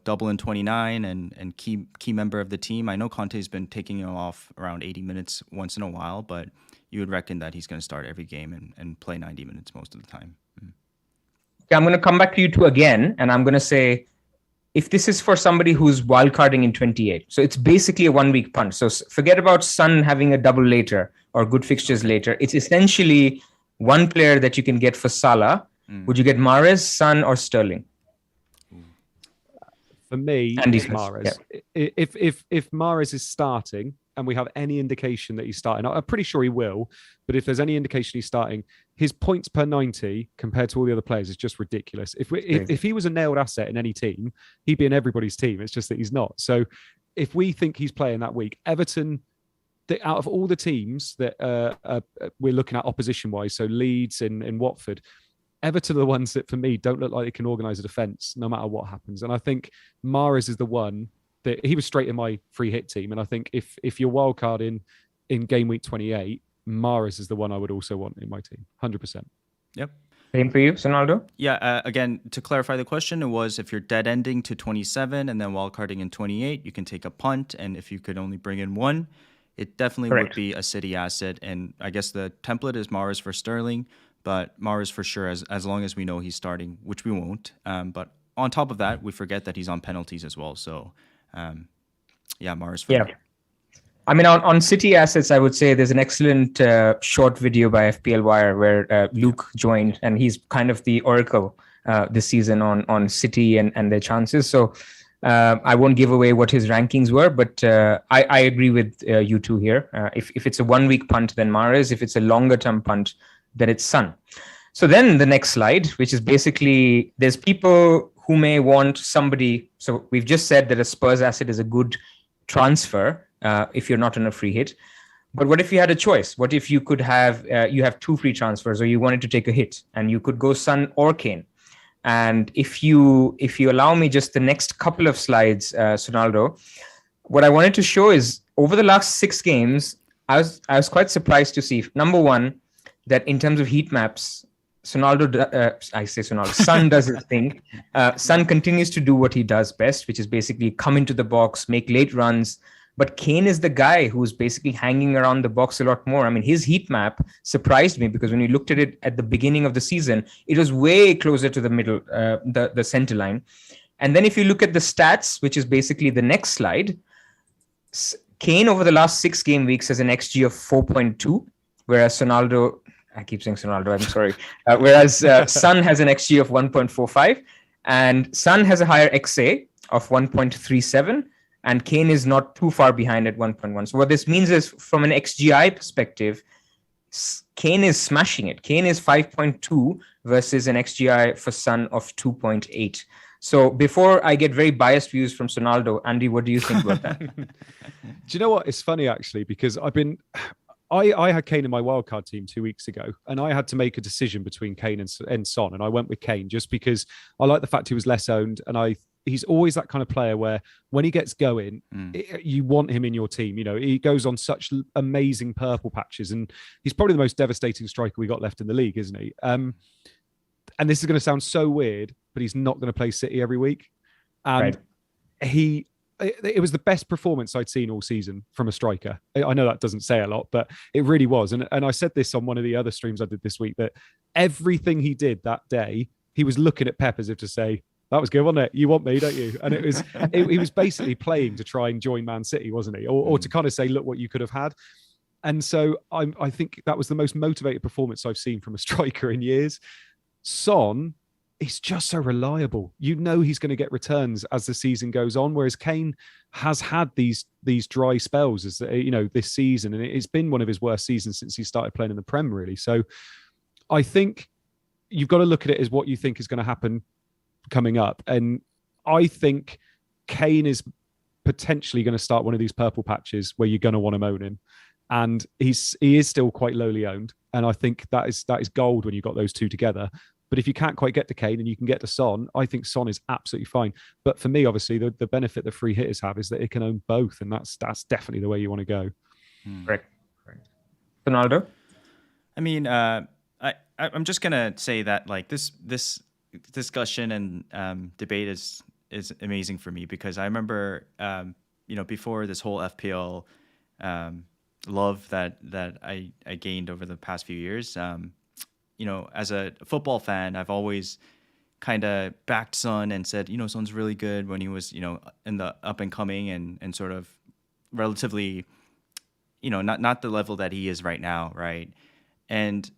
double in 29 and key member of the team. I know Conte's been taking him off around 80 minutes once in a while, but you would reckon that he's going to start every game and play 90 minutes most of the time. Okay, I'm going to come back to you two again, and I'm going to say, if this is for somebody who's wildcarding in 28, so it's basically a 1 week punt. So forget about Son having a double later or good fixtures later. It's essentially one player that you can get for Salah. Would you get Mahrez, Son, or Sterling? For me, Andy Mahrez. Yeah. If Mahrez is starting and we have any indication that he's starting, I'm pretty sure he will, but if there's any indication he's starting, his points per 90 compared to all the other players is just ridiculous. If he was a nailed asset in any team, he'd be in everybody's team. It's just that he's not. So if we think he's playing that week, Everton, out of all the teams that we're looking at opposition-wise, so Leeds and Watford, Everton are the ones that, for me, don't look like they can organise a defence no matter what happens. And I think Mahrez is the one that he was straight in my free hit team. And I think if you're wildcarding in game week 28, Mahrez is the one I would also want in my team. 100%. Yep. Same for you, Sonaldo? Yeah, again, to clarify the question, it was if you're dead ending to 27 and then wildcarding in 28, you can take a punt. And if you could only bring in one, it definitely would be a City asset. And I guess the template is Mahrez for Sterling. But Mahrez for sure, as long as we know he's starting, which we won't. But on top of that, we forget that he's on penalties as well. So, Mahrez for me. I mean, on City assets, I would say there's an excellent short video by FPL Wire where Luke joined, and he's kind of the oracle this season on City and their chances. So I won't give away what his rankings were, but I agree with you two here. If it's a 1 week punt, then Mahrez. If it's a longer term punt, then it's Son. So then the next slide, which is basically, there's people who may want somebody. So we've just said that a Spurs asset is a good transfer if you're not on a free hit. But what if you had a choice? What if you could have, you have 2 free transfers, or you wanted to take a hit and you could go Son or Kane? And if you allow me just the next couple of slides, Sonaldo, what I wanted to show is over the last 6 games, I was quite surprised to see, number one, that in terms of heat maps, Son does his thing. Son continues to do what he does best, which is basically come into the box, make late runs. But Kane is the guy who's basically hanging around the box a lot more. I mean, his heat map surprised me because when you looked at it at the beginning of the season, it was way closer to the middle, the center line. And then if you look at the stats, which is basically the next slide, Kane over the last 6 game weeks has an XG of 4.2, whereas Sonaldo, I keep saying Sonaldo, I'm sorry. Whereas Son has an XG of 1.45, and Son has a higher XA of 1.37, and Kane is not too far behind at 1.1. So what this means is, from an XGI perspective, Kane is smashing it. Kane is 5.2 versus an XGI for Son of 2.8. So before I get very biased views from Sonaldo, Andy, what do you think about that? Do you know what? It's funny, actually, because I had Kane in my wildcard team 2 weeks ago, and I had to make a decision between Kane and Son, and I went with Kane just because I like the fact he was less owned, and he's always that kind of player where when he gets going, you want him in your team. You know, he goes on such amazing purple patches, and he's probably the most devastating striker we got left in the league, isn't he? And this is going to sound so weird, but he's not going to play City every week. And it was the best performance I'd seen all season from a striker. I know that doesn't say a lot, but it really was. And I said this on one of the other streams I did this week, that everything he did that day, he was looking at Pep as if to say, that was good, wasn't it? You want me, don't you? And it was, he was basically playing to try and join Man City, wasn't he? Or to kind of say, look what you could have had. And so I think that was the most motivated performance I've seen from a striker in years. Son, he's just so reliable. You know he's going to get returns as the season goes on, whereas Kane has had these dry spells, as you know, this season, and it's been one of his worst seasons since he started playing in the Prem, really. So I think you've got to look at it as what you think is going to happen coming up, and I think Kane is potentially going to start one of these purple patches where you're going to want to own him, and he is still quite lowly owned, and I think that is gold when you've got those two together. But if you can't quite get to Kane and you can get to Son, I think Son is absolutely fine. But for me, obviously, the benefit the free hitters have is that it can own both, and that's definitely the way you want to go. Correct. Sonaldo? I mean, I'm just gonna say that like this discussion and debate is amazing for me, because I remember before this whole FPL love that I gained over the past few years. As a football fan, I've always kind of backed Son and said, Son's really good when he was, in the up and coming and sort of relatively, not the level that he is right now, right? And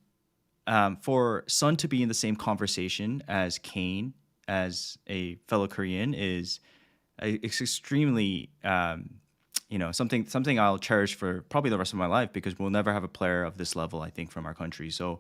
for Son to be in the same conversation as Kane, as a fellow Korean, it's extremely, something I'll cherish for probably the rest of my life, because we'll never have a player of this level, I think, from our country. So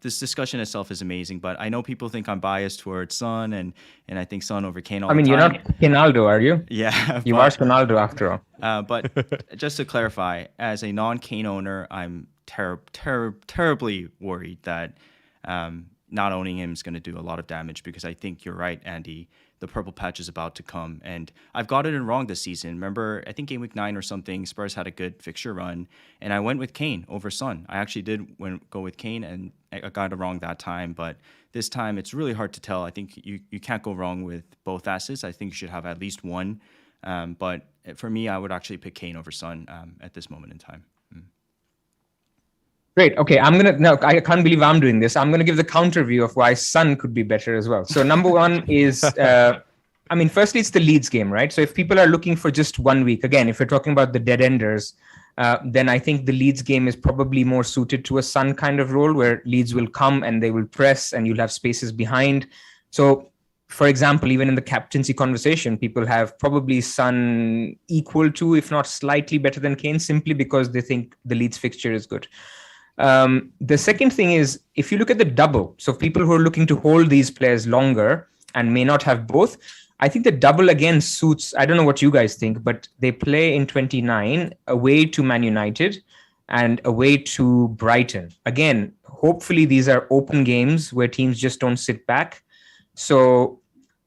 this discussion itself is amazing, but I know people think I'm biased towards Son, and I think Son over Kane all the time. You're not Ronaldo, are you? Yeah. You are Ronaldo after all. But just to clarify, as a non-Kane owner, I'm terribly worried that not owning him is going to do a lot of damage, because I think you're right, Andy. The purple patch is about to come, and I've gotten it wrong this season. Remember, I think Gameweek 9 or something, Spurs had a good fixture run, and I went with Kane over Son. I actually did go with Kane, and I got it wrong that time, but this time it's really hard to tell. I think you can't go wrong with both assets. I think you should have at least one, but for me, I would actually pick Kane over Son at this moment in time. Great. Okay, I can't believe I'm doing this. I'm going to give the counter view of why Son could be better as well. So number one is, firstly, it's the Leeds game, right? So if people are looking for just 1 week, again, if we're talking about the dead enders, then I think the Leeds game is probably more suited to a Son kind of role, where Leeds will come and they will press and you'll have spaces behind. So, for example, even in the captaincy conversation, people have probably Son equal to, if not slightly better than Kane, simply because they think the Leeds fixture is good. The second thing is, if you look at the double, so people who are looking to hold these players longer and may not have both, I think the double again suits, I don't know what you guys think, but they play in 29 away to Man United and away to Brighton. Again, hopefully these are open games where teams just don't sit back. So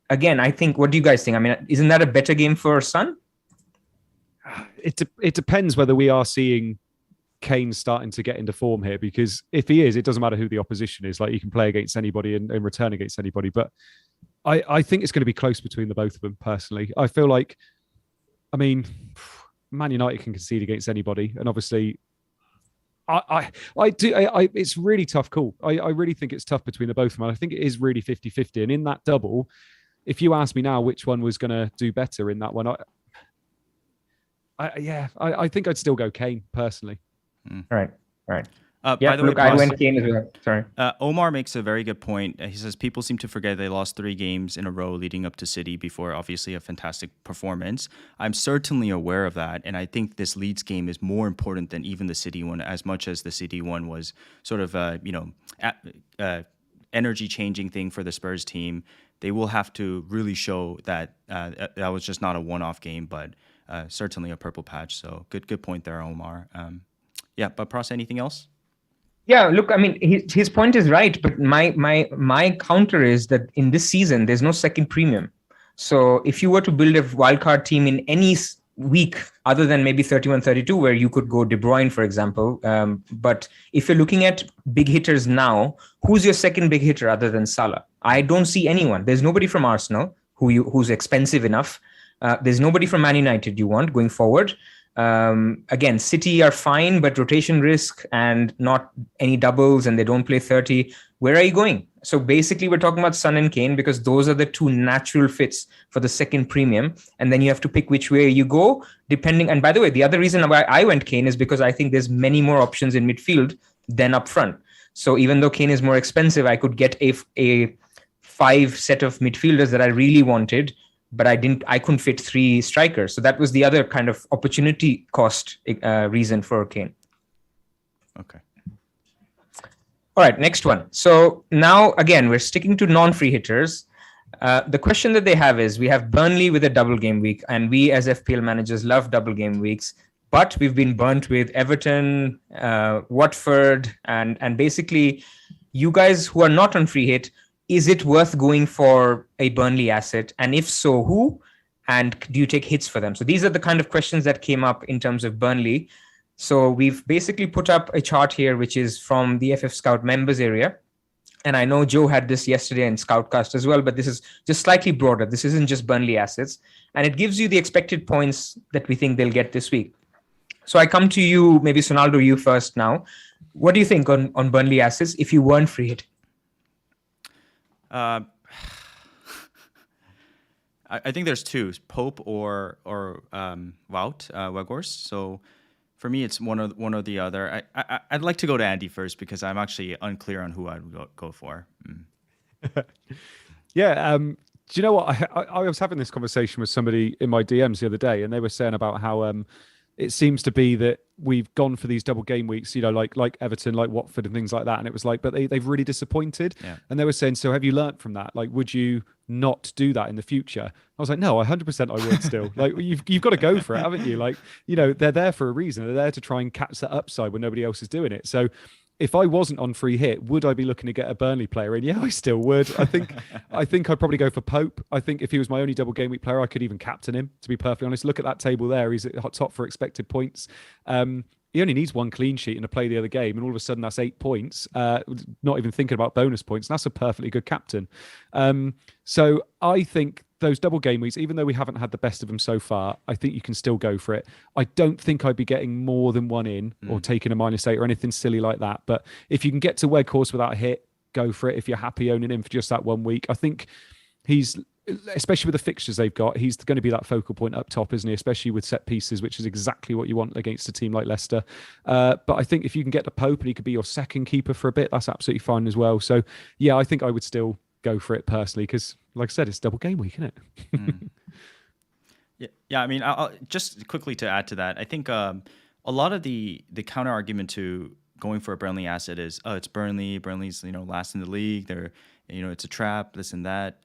again, I think, what do you guys think? Isn't that a better game for Son? it depends whether we are seeing Kane starting to get into form here, because if he is, it doesn't matter who the opposition is. Like, you can play against anybody and return against anybody. But I think it's going to be close between the both of them, personally. I feel like, I mean, Man United can concede against anybody. And obviously, it's really tough call. I really think it's tough between the both of them. I think it is really 50-50. And in that double, if you ask me now which one was going to do better in that one, I think I'd still go Kane, personally. Right. By the look, way, I Pras, went Kane as well. Sorry. Omar makes a very good point. He says people seem to forget they lost 3 games in a row leading up to City before obviously a fantastic performance. I'm certainly aware of that, and I think this Leeds game is more important than even the City one, as much as the City one was sort of energy changing thing for the Spurs team. They will have to really show that that was just not a one-off game, but certainly a purple patch. So good point there, Omar. But Pras, anything else? Yeah, look, I mean, his point is right, but my counter is that in this season there's no second premium. So if you were to build a wildcard team in any week other than maybe 31-32, where you could go De Bruyne, for example, but if you're looking at big hitters now, who's your second big hitter other than Salah? I don't see anyone. There's nobody from Arsenal who's expensive enough. There's nobody from Man United you want going forward. Again, City are fine, but rotation risk and not any doubles, and they don't play 30. Where are you going? So basically, we're talking about Son and Kane because those are the 2 natural fits for the second premium. And then you have to pick which way you go, depending. And by the way, the other reason why I went Kane is because I think there's many more options in midfield than up front. So even though Kane is more expensive, I could get a 5 set of midfielders that I really wanted, but I couldn't fit 3 strikers. So that was the other kind of opportunity cost reason for Kane. Okay. All right, next one. So now, again, we're sticking to non-free hitters. The question that they have is, we have Burnley with a double game week, and we as FPL managers love double game weeks, but we've been burnt with Everton, Watford, and basically you guys who are not on free hit, is it worth going for a Burnley asset? And if so, who? And do you take hits for them? So these are the kind of questions that came up in terms of Burnley. So we've basically put up a chart here, which is from the FF Scout members area. And I know Joe had this yesterday in Scoutcast as well, but this is just slightly broader. This isn't just Burnley assets. And it gives you the expected points that we think they'll get this week. So I come to you, maybe Sonaldo, you first now. What do you think on Burnley assets if you weren't free hit? I think there's 2, Pope or Wout Weghorst. So for me, it's one or the other. I'd like to go to Andy first because I'm actually unclear on who I'd go for. Yeah. Do you know what? I was having this conversation with somebody in my DMs the other day, and they were saying about how it seems to be that we've gone for these double game weeks, like Everton, like Watford and things like that. And it was like, but they've really disappointed. Yeah. And they were saying, so have you learnt from that? Like, would you not do that in the future? I was like, no, 100% I would still. Like, you've got to go for it, haven't you? Like, they're there for a reason. They're there to try and catch that upside when nobody else is doing it. So if I wasn't on free hit, would I be looking to get a Burnley player in? Yeah, I still would. I think I'd probably go for Pope. I think if he was my only double game week player, I could even captain him, to be perfectly honest. Look at that table there. He's at top for expected points. He only needs 1 clean sheet in a play the other game, and all of a sudden that's 8 points. Not even thinking about bonus points. And that's a perfectly good captain. So I think those double game weeks, even though we haven't had the best of them so far, I think you can still go for it. I don't think I'd be getting more than 1 in or taking a -8 or anything silly like that. But if you can get to Weghorst without a hit, go for it. If you're happy owning him for just that 1 week, I think he's, especially with the fixtures they've got, he's going to be that focal point up top, isn't he? Especially with set pieces, which is exactly what you want against a team like Leicester. But I think if you can get the Pope and he could be your second keeper for a bit, that's absolutely fine as well. So yeah, I think I would still go for it personally because, like I said, it's double game week, isn't it? Yeah. I mean, I'll just quickly to add to that, I think a lot of the counter argument to going for a Burnley asset is, oh, it's Burnley. Burnley's last in the league. They're it's a trap, this and that.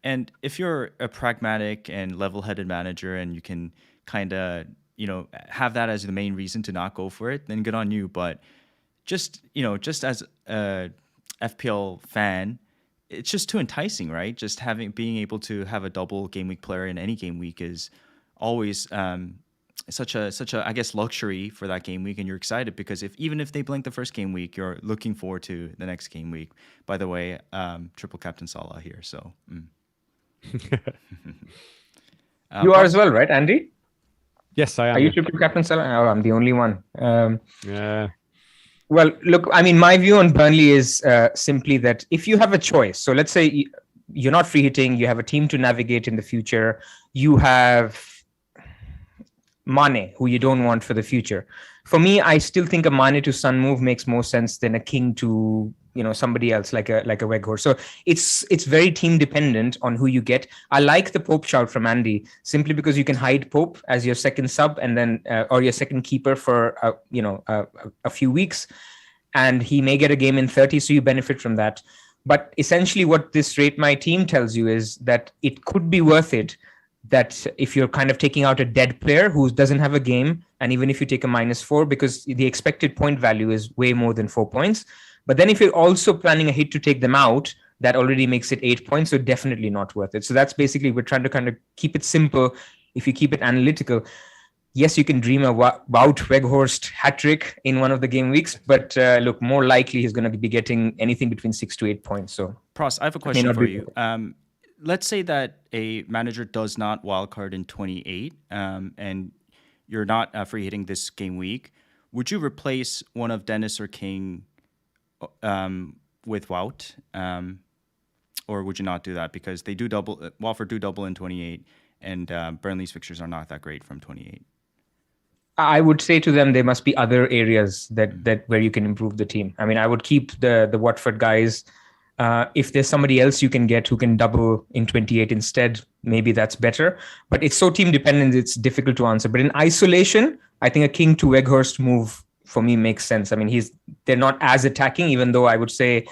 And if you're a pragmatic and level-headed manager and you can kind of have that as the main reason to not go for it, then good on you. But just as a FPL fan, it's just too enticing, right? Just being able to have a double game week player in any game week is always such a I guess luxury for that game week, and you're excited because even if they blink the first game week, you're looking forward to the next game week. By the way, triple captain Salah here, so. You are as well, right, Andy? Yes, I am. Are you triple captain Salah? Oh, I'm the only one. Yeah. Well, look, I mean, my view on Burnley is simply that if you have a choice, so let's say you're not free hitting, you have a team to navigate in the future, you have Mane, who you don't want for the future. For me, I still think a Mane to Son move makes more sense than a King to somebody else like a Weghorst. So it's very team dependent on who you get. I like the Pope shout from Andy simply because you can hide Pope as your second sub and then or your second keeper for a few weeks, and he may get a game in 30, so you benefit from that. But essentially, what this Rate My Team tells you is that it could be worth it. That if you're kind of taking out a dead player who doesn't have a game, and even if you take a -4, because the expected point value is way more than 4 points. But then if you're also planning a hit to take them out, that already makes it 8 points. So definitely not worth it. So that's basically, we're trying to kind of keep it simple. If you keep it analytical, yes, you can dream a Wout Weghorst hat trick in one of the game weeks, but look, more likely he's going to be getting anything between 6 to 8 points. So Pras, I have a question for you. Let's say that a manager does not wildcard in 28, and you're not free hitting this game week. Would you replace one of Dennis or King with Wout, or would you not do that because they do double? Watford do double in 28, and Burnley's fixtures are not that great from 28. I would say to them there must be other areas that where you can improve the team. I mean, I would keep the Watford guys. If there's somebody else you can get who can double in 28 instead, maybe that's better. But it's so team dependent, it's difficult to answer. But in isolation, I think a King to Weghorst move for me makes sense. I mean, they're not as attacking, even though I would say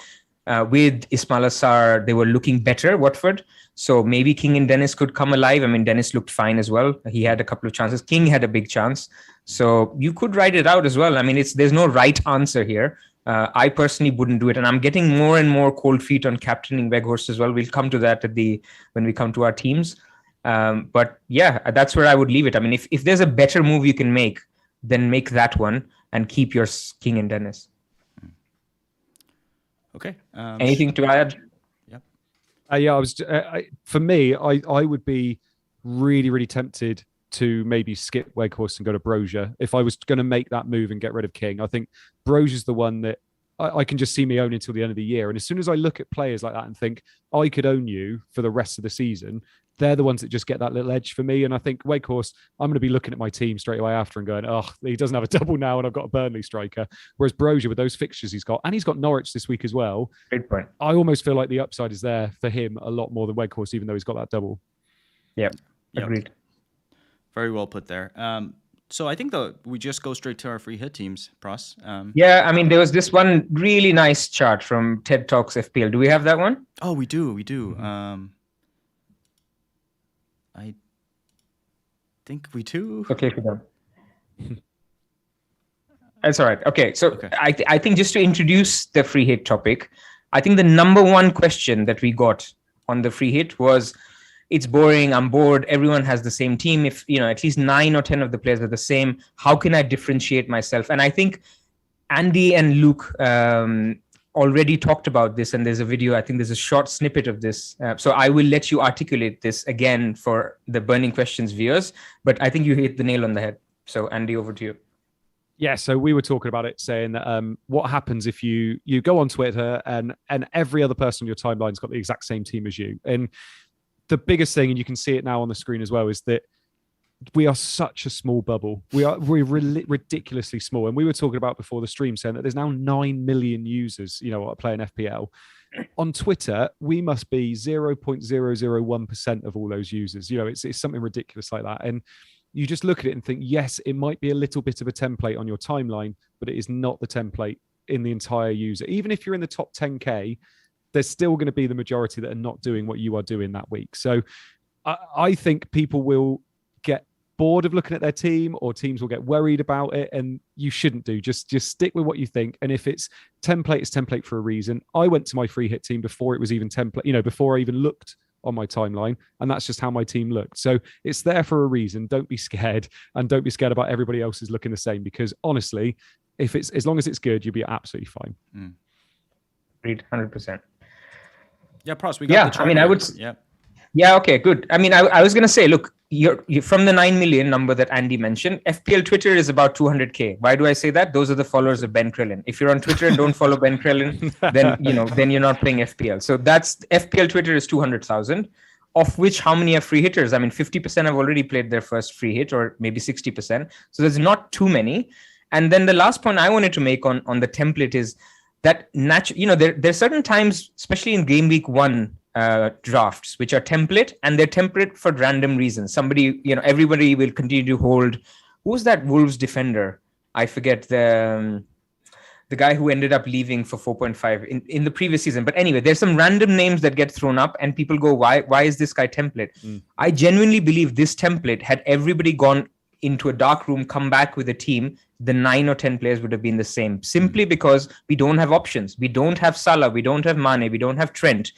with Ismail Assar, they were looking better, Watford. So maybe King and Dennis could come alive. I mean, Dennis looked fine as well. He had a couple of chances. King had a big chance. So you could write it out as well. I mean, there's no right answer here. I personally wouldn't do it. And I'm getting more and more cold feet on captaining Weghorst as well. We'll come to that when we come to our teams. But yeah, that's where I would leave it. I mean, if there's a better move you can make, then make that one and keep your King and Dennis. Okay. Anything to add? Yeah, for me, I would be really, really tempted to maybe skip Weghorst and go to Brozier. If I was going to make that move and get rid of King, I think Brozier's the one that I can just see me own until the end of the year. And as soon as I look at players like that and think, I could own you for the rest of the season, they're the ones that just get that little edge for me. And I think Weghorst, I'm going to be looking at my team straight away after and going, oh, he doesn't have a double now and I've got a Burnley striker. Whereas Brozier, with those fixtures he's got, and he's got Norwich this week as well, great point. I almost feel like the upside is there for him a lot more than Weghorst, even though he's got that double. Yeah, agreed. Very well put there. So I think we just go straight to our free hit teams, Pras. Yeah, I mean, there was this one really nice chart from TED Talks FPL. Do we have that one? Oh, we do. Mm-hmm. I think we do. Okay, for them. That's all right. Okay, so okay. I think just to introduce the free hit topic, I think the number one question that we got on the free hit was, it's boring, I'm bored, everyone has the same team. If, at least 9 or 10 of the players are the same, how can I differentiate myself? And I think Andy and Luke already talked about this, and there's a video, I think there's a short snippet of this. So I will let you articulate this again for the Burning Questions viewers, but I think you hit the nail on the head. So Andy, over to you. Yeah, so we were talking about it, saying that what happens if you go on Twitter and every other person on your timeline's got the exact same team as you. And the biggest thing, and you can see it now on the screen as well, is that we are such a small bubble. We're ridiculously small. And we were talking about before the stream saying that there's now 9 million users, playing FPL. On Twitter, we must be 0.001% of all those users. It's something ridiculous like that. And you just look at it and think, yes, it might be a little bit of a template on your timeline, but it is not the template in the entire user. Even if you're in the top 10K, there's still going to be the majority that are not doing what you are doing that week. So I think people will get bored of looking at their team, or teams will get worried about it, and you shouldn't do. Just stick with what you think. And if it's template for a reason. I went to my free hit team before it was even template, before I even looked on my timeline, and that's just how my team looked. So it's there for a reason. Don't be scared, and don't be scared about everybody else's looking the same, because honestly, if it's as long as it's good, you'll be absolutely fine. Agreed, 100%. Yeah, Pras, we got the chart I would. Yeah, okay, good. I mean, I was going to say, look, you're from the 9 million number that Andy mentioned, FPL Twitter is about 200K. Why do I say that? Those are the followers of Ben Crellin. If you're on Twitter and don't follow Ben Crellin, then you're not playing FPL. So that's FPL Twitter is 200,000, of which how many are free hitters? I mean, 50% have already played their first free hit, or maybe 60%. So there's not too many. And then the last point I wanted to make on the template is that there's certain times, especially in game week 1, drafts, which are template, and they're template for random reasons. Everybody will continue to hold. Who's that Wolves defender? I forget the guy who ended up leaving for 4.5 in the previous season. But anyway, there's some random names that get thrown up, and people go, why is this guy template? I genuinely believe this template, had everybody gone into a dark room, come back with a team, the 9 or 10 players would have been the same, simply because we don't have options. We don't have Salah, we don't have Mane, we don't have Trent.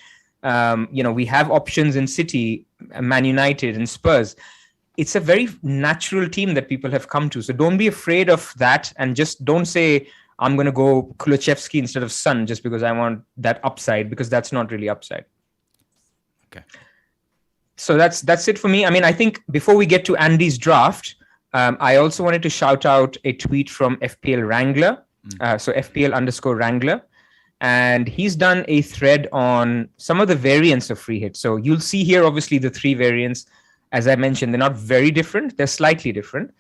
We have options in City, Man United, and Spurs. It's a very natural team that people have come to. So don't be afraid of that, and just don't say, I'm going to go Kulusevski instead of Son just because I want that upside, because that's not really upside. Okay. So that's it for me. I mean, I think before we get to Andy's draft, I also wanted to shout out a tweet from FPL Wrangler. So FPL_Wrangler. And he's done a thread on some of the variants of free hit. So you'll see here, obviously, the 3 variants. As I mentioned, they're not very different. They're slightly different.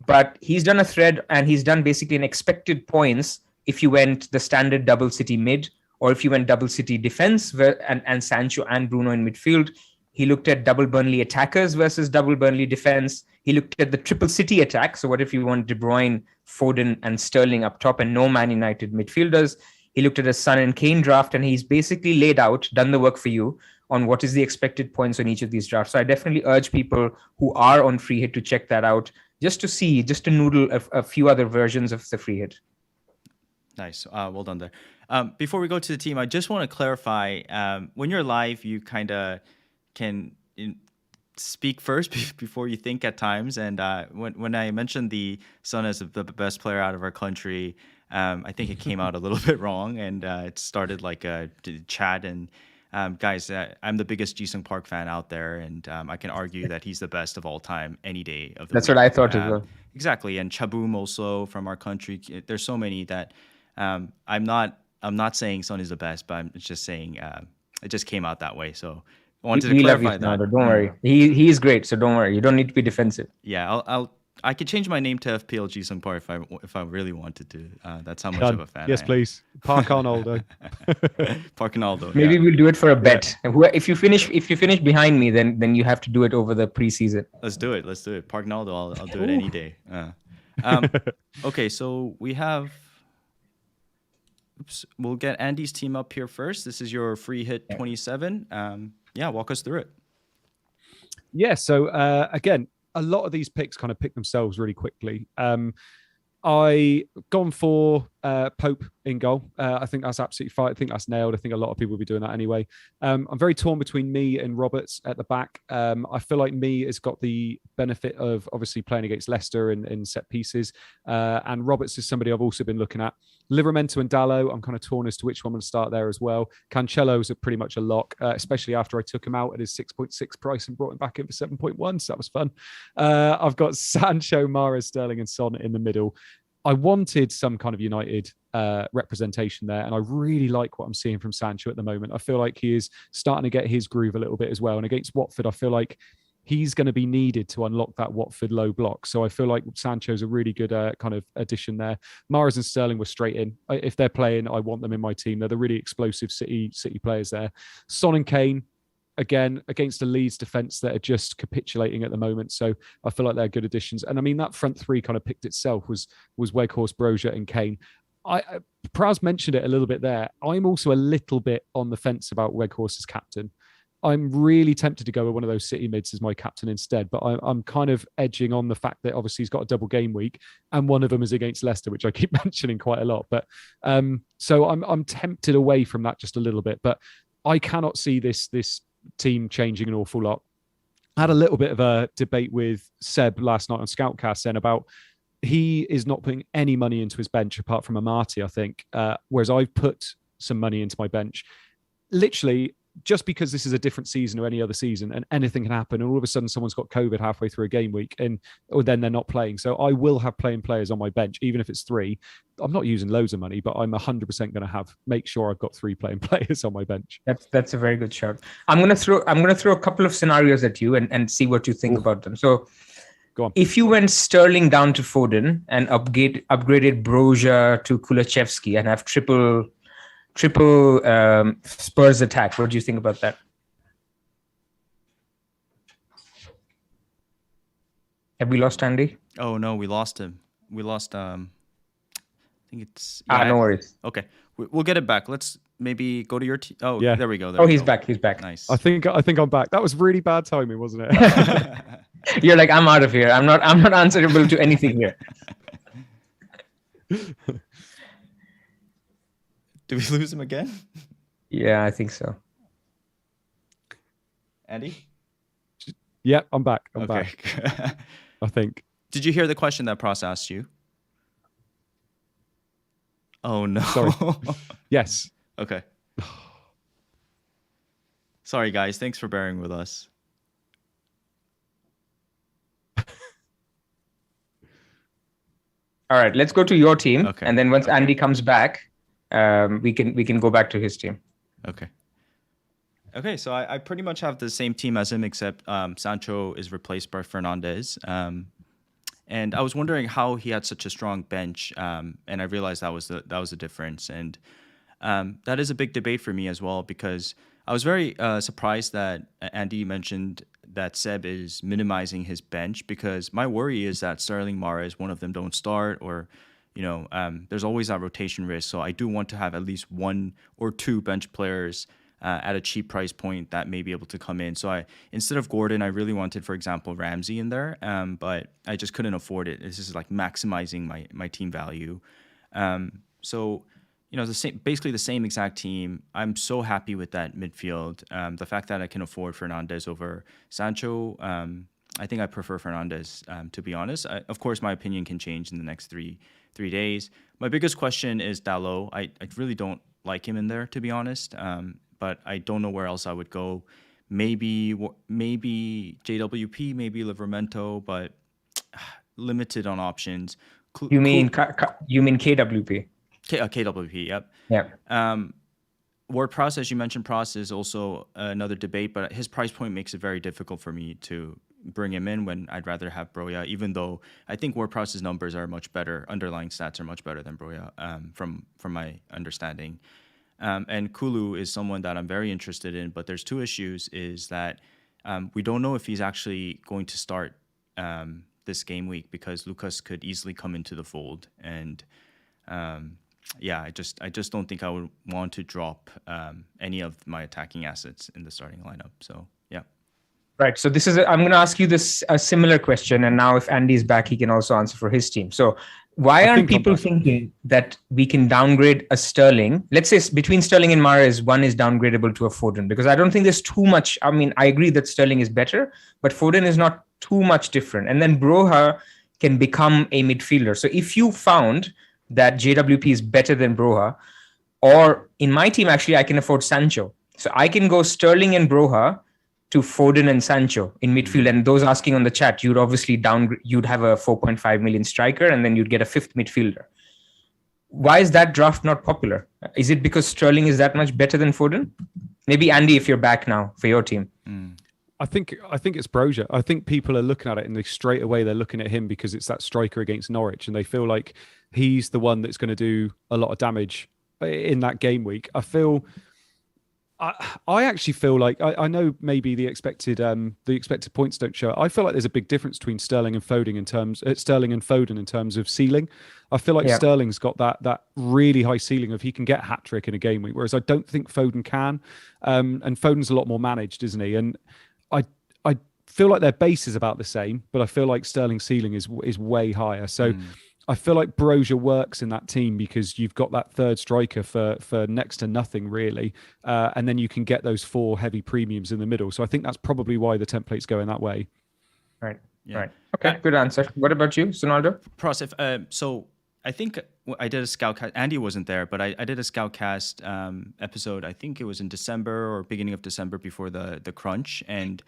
But he's done a thread, and he's done basically an expected points if you went the standard double City mid, or if you went double City defense and Sancho and Bruno in midfield. He looked at double Burnley attackers versus double Burnley defense. He looked at the triple City attack. So what if you want De Bruyne, Foden, and Sterling up top and no Man United midfielders? He looked at a Son and Kane draft, and he's basically laid out, done the work for you on what is the expected points on each of these drafts. So I definitely urge people who are on free hit to check that out, just to noodle a few other versions of the free hit. Nice. Well done there. Before we go to the team, I just want to clarify, when you're live, you kind of can speak first before you think at times. And when I mentioned the Son as the best player out of our country, I think it came out a little bit wrong, and it started like a chat. And guys, I'm the biggest Ji-sung Park fan out there, and I can argue that he's the best of all time any day of the That's week. what I thought as well. Exactly, and Chaboom also from our country. There's so many that I'm not saying Son is the best, but I'm just saying it just came out that way. So I wanted to clarify that. Don't worry, he is great, so don't worry. You don't need to be defensive. Yeah, I could change my name to FPL Ji-sung Park if I really wanted to. That's how much of a fan yes, I am. Please. Park Arnoldo. Park Arnoldo. Maybe we'll do it for a bet. Yeah. If you finish behind me, then you have to do it over the preseason. Let's do it. Park Arnoldo. I'll do it any day. Okay, so we have. We'll get Andy's team up here first. This is your free hit 27. Walk us through it. Yeah. So again, a lot of these picks kind of pick themselves really quickly. I gone for Pope in goal. I think that's absolutely fine. I think that's nailed. I think a lot of people will be doing that anyway. I'm very torn between me and Roberts at the back. I feel like me has got the benefit of obviously playing against Leicester in set pieces. And Roberts is somebody I've also been looking at. Livramento and Dallo, I'm kind of torn as to which one to start there as well. Cancelo's pretty much a lock, especially after I took him out at his 6.6 price and brought him back in for 7.1. So that was fun. I've got Sancho, Mahrez, Sterling, and Son in the middle. I wanted some kind of United representation there, and I really like what I'm seeing from Sancho at the moment. I feel like he is starting to get his groove a little bit as well. And against Watford, I feel like he's going to be needed to unlock that Watford low block. So I feel like Sancho's a really good kind of addition there. Mahrez and Sterling were straight in. If they're playing, I want them in my team. They're the really explosive City players there. Son and Kane, again, against a Leeds defence that are just capitulating at the moment. So I feel like they're good additions. And I mean, that front three kind of picked itself was Weghorst, Brozier and Kane. Pras mentioned it a little bit there. I'm also a little bit on the fence about Weghorst as captain. I'm really tempted to go with one of those City mids as my captain instead, but I'm kind of edging on the fact that obviously he's got a double game week and one of them is against Leicester, which I keep mentioning quite a lot. But so I'm tempted away from that just a little bit, but I cannot see this team changing an awful lot. I had a little bit of a debate with Seb last night on Scoutcast then about he is not putting any money into his bench apart from Amati, I think, whereas I've put some money into my bench. Literally, just because this is a different season or any other season and anything can happen, and all of a sudden someone's got COVID halfway through a game week or then they're not playing. So I will have playing players on my bench, even if it's 3. I'm not using loads of money, but I'm 100% going to make sure I've got 3 playing players on my bench. That's a very good shout. I'm gonna throw a couple of scenarios at you and see what you think about them. So go on. If you went Sterling down to Foden and upgraded Broja to Kulachevsky and have triple Spurs attack, what do you think about that? Have we lost Andy? Oh no, we lost him. We lost. I think it's. No worries. Okay, we'll get it back. Let's maybe go to your team. Oh, yeah. There we go. He's back. He's back. Nice. I think I'm back. That was really bad timing, wasn't it? You're like, I'm out of here. I'm not answerable to anything here. Did we lose him again? Yeah, I think so. Andy? Yeah, I'm back. I'm okay. back. I think. Did you hear the question that Pras asked you? Oh no. Sorry. Yes. Okay. Sorry guys, thanks for bearing with us. All right, let's go to your team, okay. And then once Andy comes back, we can go back to his team. Okay, so I pretty much have the same team as him, except Sancho is replaced by Fernandes. And I was wondering how he had such a strong bench, and I realized that was the difference. And that is a big debate for me as well, because I was very surprised that Andy mentioned that Seb is minimizing his bench, because my worry is that Sterling, Mahrez, one of them don't start, or there's always that rotation risk. So I do want to have at least 1 or 2 bench players at a cheap price point that may be able to come in. So instead of Gordon, I really wanted, for example, Ramsey in there, but I just couldn't afford it. This is like maximizing my team value. So basically the same exact team. I'm so happy with that midfield. The fact that I can afford Fernandes over Sancho, I think I prefer Fernandes, to be honest. Of course, my opinion can change in the next three days. My biggest question is Dalot. I really don't like him in there, to be honest. But I don't know where else I would go. Maybe JWP, maybe Livramento, but limited on options. You mean KWP? KWP, yep. Yeah. Ward-Prowse, as you mentioned, Pras is also another debate, but his price point makes it very difficult for me to bring him in when I'd rather have Broja, even though I think Ward-Prowse's numbers are much better, underlying stats are much better than Broja, from my understanding. And Kulu is someone that I'm very interested in, but there's 2 issues, is that we don't know if he's actually going to start this game week, because Lucas could easily come into the fold, and I just don't think I would want to drop any of my attacking assets in the starting lineup. So yeah. Right. So I'm going to ask you a similar question, and now if Andy's back, he can also answer for his team. So why aren't people thinking that we can downgrade a Sterling? Let's say between Sterling and Mahrez, one is downgradable to a Foden, because I don't think there's too much. I mean, I agree that Sterling is better, but Foden is not too much different. And then Broja can become a midfielder. So if you found that JWP is better than Broja, or in my team, actually, I can afford Sancho. So I can go Sterling and Broja to Foden and Sancho in midfield. And those asking on the chat, you'd obviously you'd have a 4.5 million striker, and then you'd get a 5th midfielder. Why is that draft not popular? Is it because Sterling is that much better than Foden? Maybe Andy, if you're back now for your team. I think it's Broja. I think people are looking at it, and straight away they're looking at him because it's that striker against Norwich, and they feel like he's the one that's going to do a lot of damage in that game week. I actually feel like I know maybe the expected points don't show it. I feel like there's a big difference between Sterling and Foden in terms of ceiling. I feel like Sterling's got that really high ceiling of he can get a hat trick in a game week, whereas I don't think Foden can. And Foden's a lot more managed, isn't he? And I feel like their base is about the same, but I feel like Sterling's ceiling is way higher. So I feel like Brozier works in that team because you've got that third striker for next to nothing really, and then you can get those 4 heavy premiums in the middle. So I think that's probably why the template's going that way. Right. Yeah. Right. Okay. Good answer. What about you, Sonaldo? Pras, so I think I did a Scoutcast. Andy wasn't there, but I did a Scoutcast episode. I think it was in December or beginning of December before the crunch, and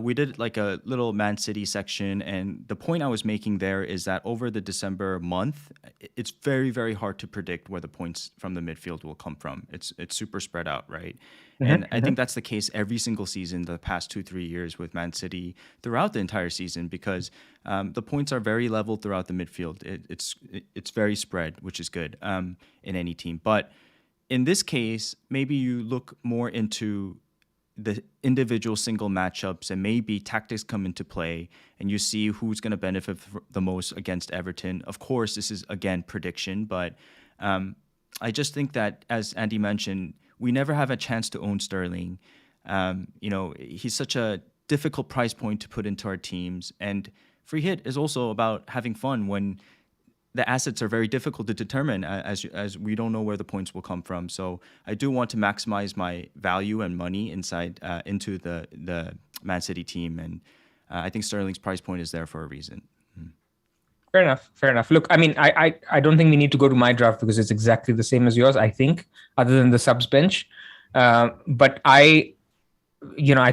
we did like a little Man City section. And the point I was making there is that over the December month, it's very, very hard to predict where the points from the midfield will come from. It's super spread out, right? And I think that's the case every single season the past 2-3 years with Man City throughout the entire season, because the points are very level throughout the midfield. It's very spread, which is good in any team. But in this case, maybe you look more into the individual single matchups, and maybe tactics come into play, and you see who's going to benefit the most against Everton. Of course, this is again prediction, but I just think that, as Andy mentioned, we never have a chance to own Sterling. He's such a difficult price point to put into our teams, and free hit is also about having fun when the assets are very difficult to determine, as we don't know where the points will come from. So I do want to maximize my value and money into the Man City team, and I think Sterling's price point is there for a reason. Fair enough. Look, I mean, I don't think we need to go to my draft because it's exactly the same as yours, I think, other than the subs bench. But I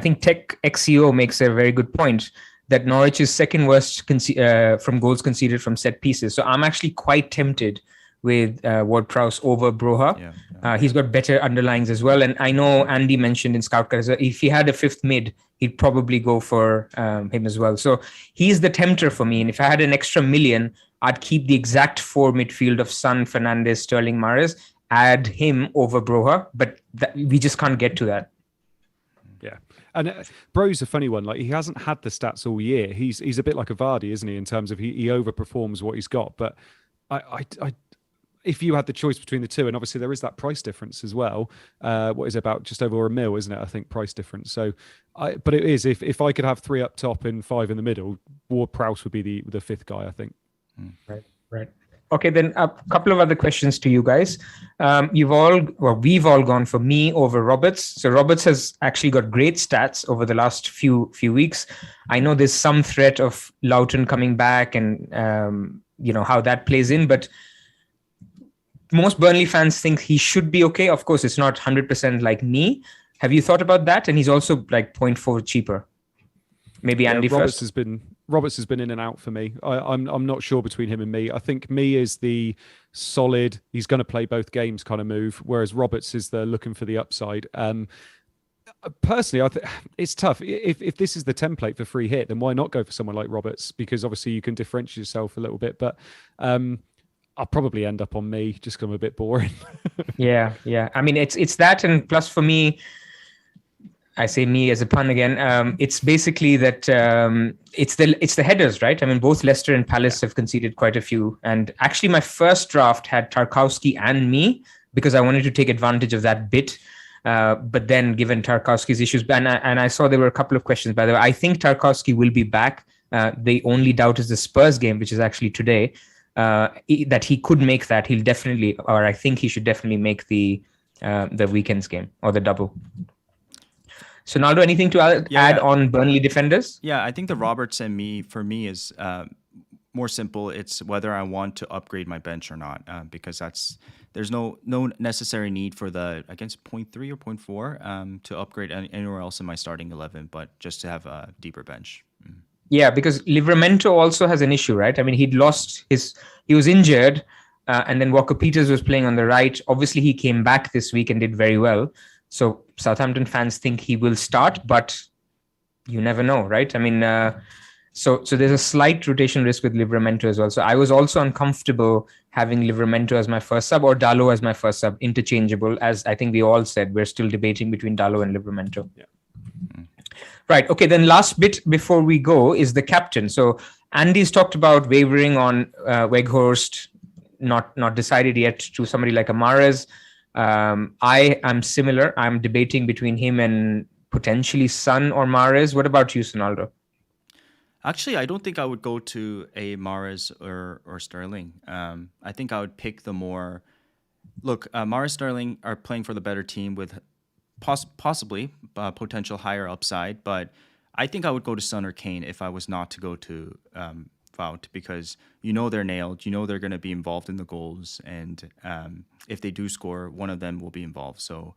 think Tech XCO makes a very good point that Norwich is second worst from goals conceded from set pieces. So I'm actually quite tempted with Ward-Prowse over Broha. Yeah. He's got better underlyings as well. And I know Andy mentioned in Scoutcast, if he had a fifth mid, he'd probably go for him as well. So he's the tempter for me. And if I had an extra million, I'd keep the exact 4 midfield of Son, Fernandes, Sterling, Mahrez, add him over Broha. But we just can't get to that. Yeah. And Bro's a funny one. Like, he hasn't had the stats all year. He's a bit like a Vardy, isn't he? In terms of he overperforms what he's got. But I if you had the choice between the two, and obviously there is that price difference as well. What is it, about just over £1 million, isn't it? I think price difference. So, but it is if I could have 3 up top and 5 in the middle, Ward-Prowse would be the 5th guy, I think. Right. Okay, then a couple of other questions to you guys. We've all gone for me over Roberts. So Roberts has actually got great stats over the last few weeks. I know there's some threat of Loughton coming back and how that plays in, but most Burnley fans think he should be okay. Of course, it's not 100% like me. Have you thought about that? And he's also like 0.4 cheaper. Maybe Andy Roberts first. Roberts has been in and out for me. I'm not sure between him and me. I think me is the solid, he's going to play both games kind of move, whereas Roberts is the looking for the upside. Personally, it's tough. If this is the template for free hit, then why not go for someone like Roberts? Because obviously you can differentiate yourself a little bit. But I'll probably end up on me just because I'm a bit boring. Yeah. I mean, it's that, and plus for me, I say me as a pun again. It's basically that it's the headers, right? I mean, both Leicester and Palace have conceded quite a few. And actually, my first draft had Tarkowski and me because I wanted to take advantage of that bit. But then, given Tarkowski's issues, and I saw there were a couple of questions, by the way. I think Tarkowski will be back. The only doubt is the Spurs game, which is actually today. That he could make that. He'll definitely, or I think he should definitely make the weekend's game or the double. So, Naldo, anything to add on Burnley defenders? Yeah, I think the Roberts and me, for me, is more simple. It's whether I want to upgrade my bench or not, because there's no necessary need for the, I guess, 0.3 or 0.4 to upgrade anywhere else in my starting 11, but just to have a deeper bench. Yeah, because Livramento also has an issue, right? I mean, he was injured, and then Walker-Peters was playing on the right. Obviously, he came back this week and did very well. So Southampton fans think he will start, but you never know, right? I mean, so there's a slight rotation risk with Livramento as well. So I was also uncomfortable having Livramento as my first sub or Dalot as my first sub, interchangeable. As I think we all said, we're still debating between Dalot and Livramento. Yeah. Right. Okay. Then last bit before we go is the captain. So Andy's talked about wavering on Weghorst, not decided yet, to somebody like Mahrez. I am similar. I'm debating between him and potentially Son or Mahrez. What about you, Sonaldo? Actually, I don't think I would go to a Mahrez or Sterling. I think I would pick the more. Look, Mahrez, Sterling are playing for the better team with possibly potential higher upside, but I think I would go to Son or Kane if I was not to go to Wout, because they're nailed. They're going to be involved in the goals, and if they do score, one of them will be involved. So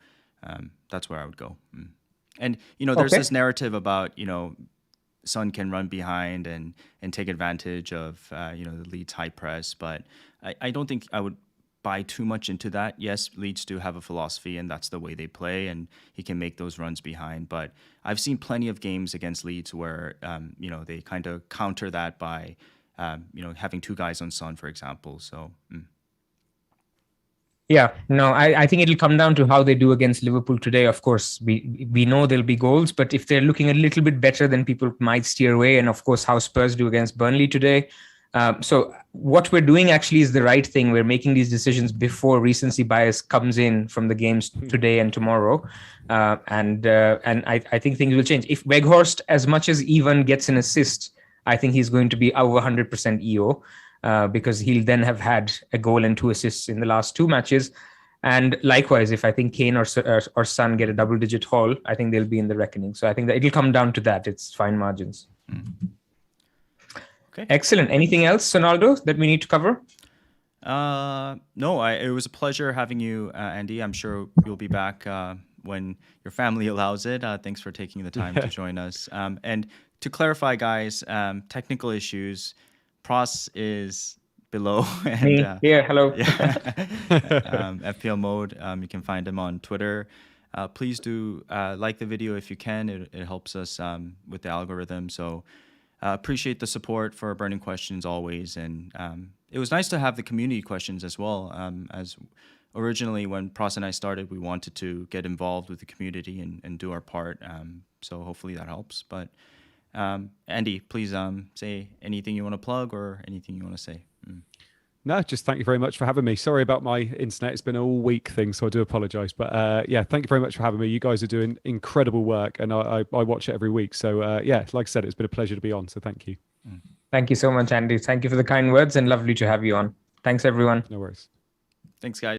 that's where I would go. And there's this narrative about Son can run behind and take advantage of the Leeds high press, but I don't think I would buy too much into that. Yes, Leeds do have a philosophy, and that's the way they play, and he can make those runs behind. But I've seen plenty of games against Leeds where they kind of counter that by having two guys on Son, for example. So. Yeah, no, I think it'll come down to how they do against Liverpool today. Of course, we know there'll be goals, but if they're looking a little bit better, then people might steer away. And of course, how Spurs do against Burnley today. So what we're doing actually is the right thing. We're making these decisions before recency bias comes in from the games today and tomorrow. And I think things will change. If Weghorst, as much as even gets an assist, I think he's going to be over 100% EO. Because he'll then have had a goal and 2 assists in the last 2 matches. And likewise, if I think Kane or Son get a double-digit haul, I think they'll be in the reckoning. So I think that it'll come down to that. It's fine margins. Okay. Excellent. Anything else, Sonaldo, that we need to cover? No, it was a pleasure having you, Andy. I'm sure you'll be back when your family allows it. Thanks for taking the time to join us. And to clarify, guys, technical issues, Pras is below. And, here, hello. FPL mode. You can find him on Twitter. Please do like the video if you can. It helps us with the algorithm. So appreciate the support for Burning Questions always. And it was nice to have the community questions as well. As originally when Pras and I started, we wanted to get involved with the community and do our part. So hopefully that helps. But Andy, please say anything you want to plug or anything you want to say. No, just thank you very much for having me. Sorry about my internet. It's been an all week thing, so I do apologize. But yeah, thank you very much for having me. You guys are doing incredible work, and I watch it every week. So yeah, like I said, it's been a pleasure to be on. So thank you. Thank you so much, Andy. Thank you for the kind words, and lovely to have you on. Thanks, everyone. No worries. Thanks, guys.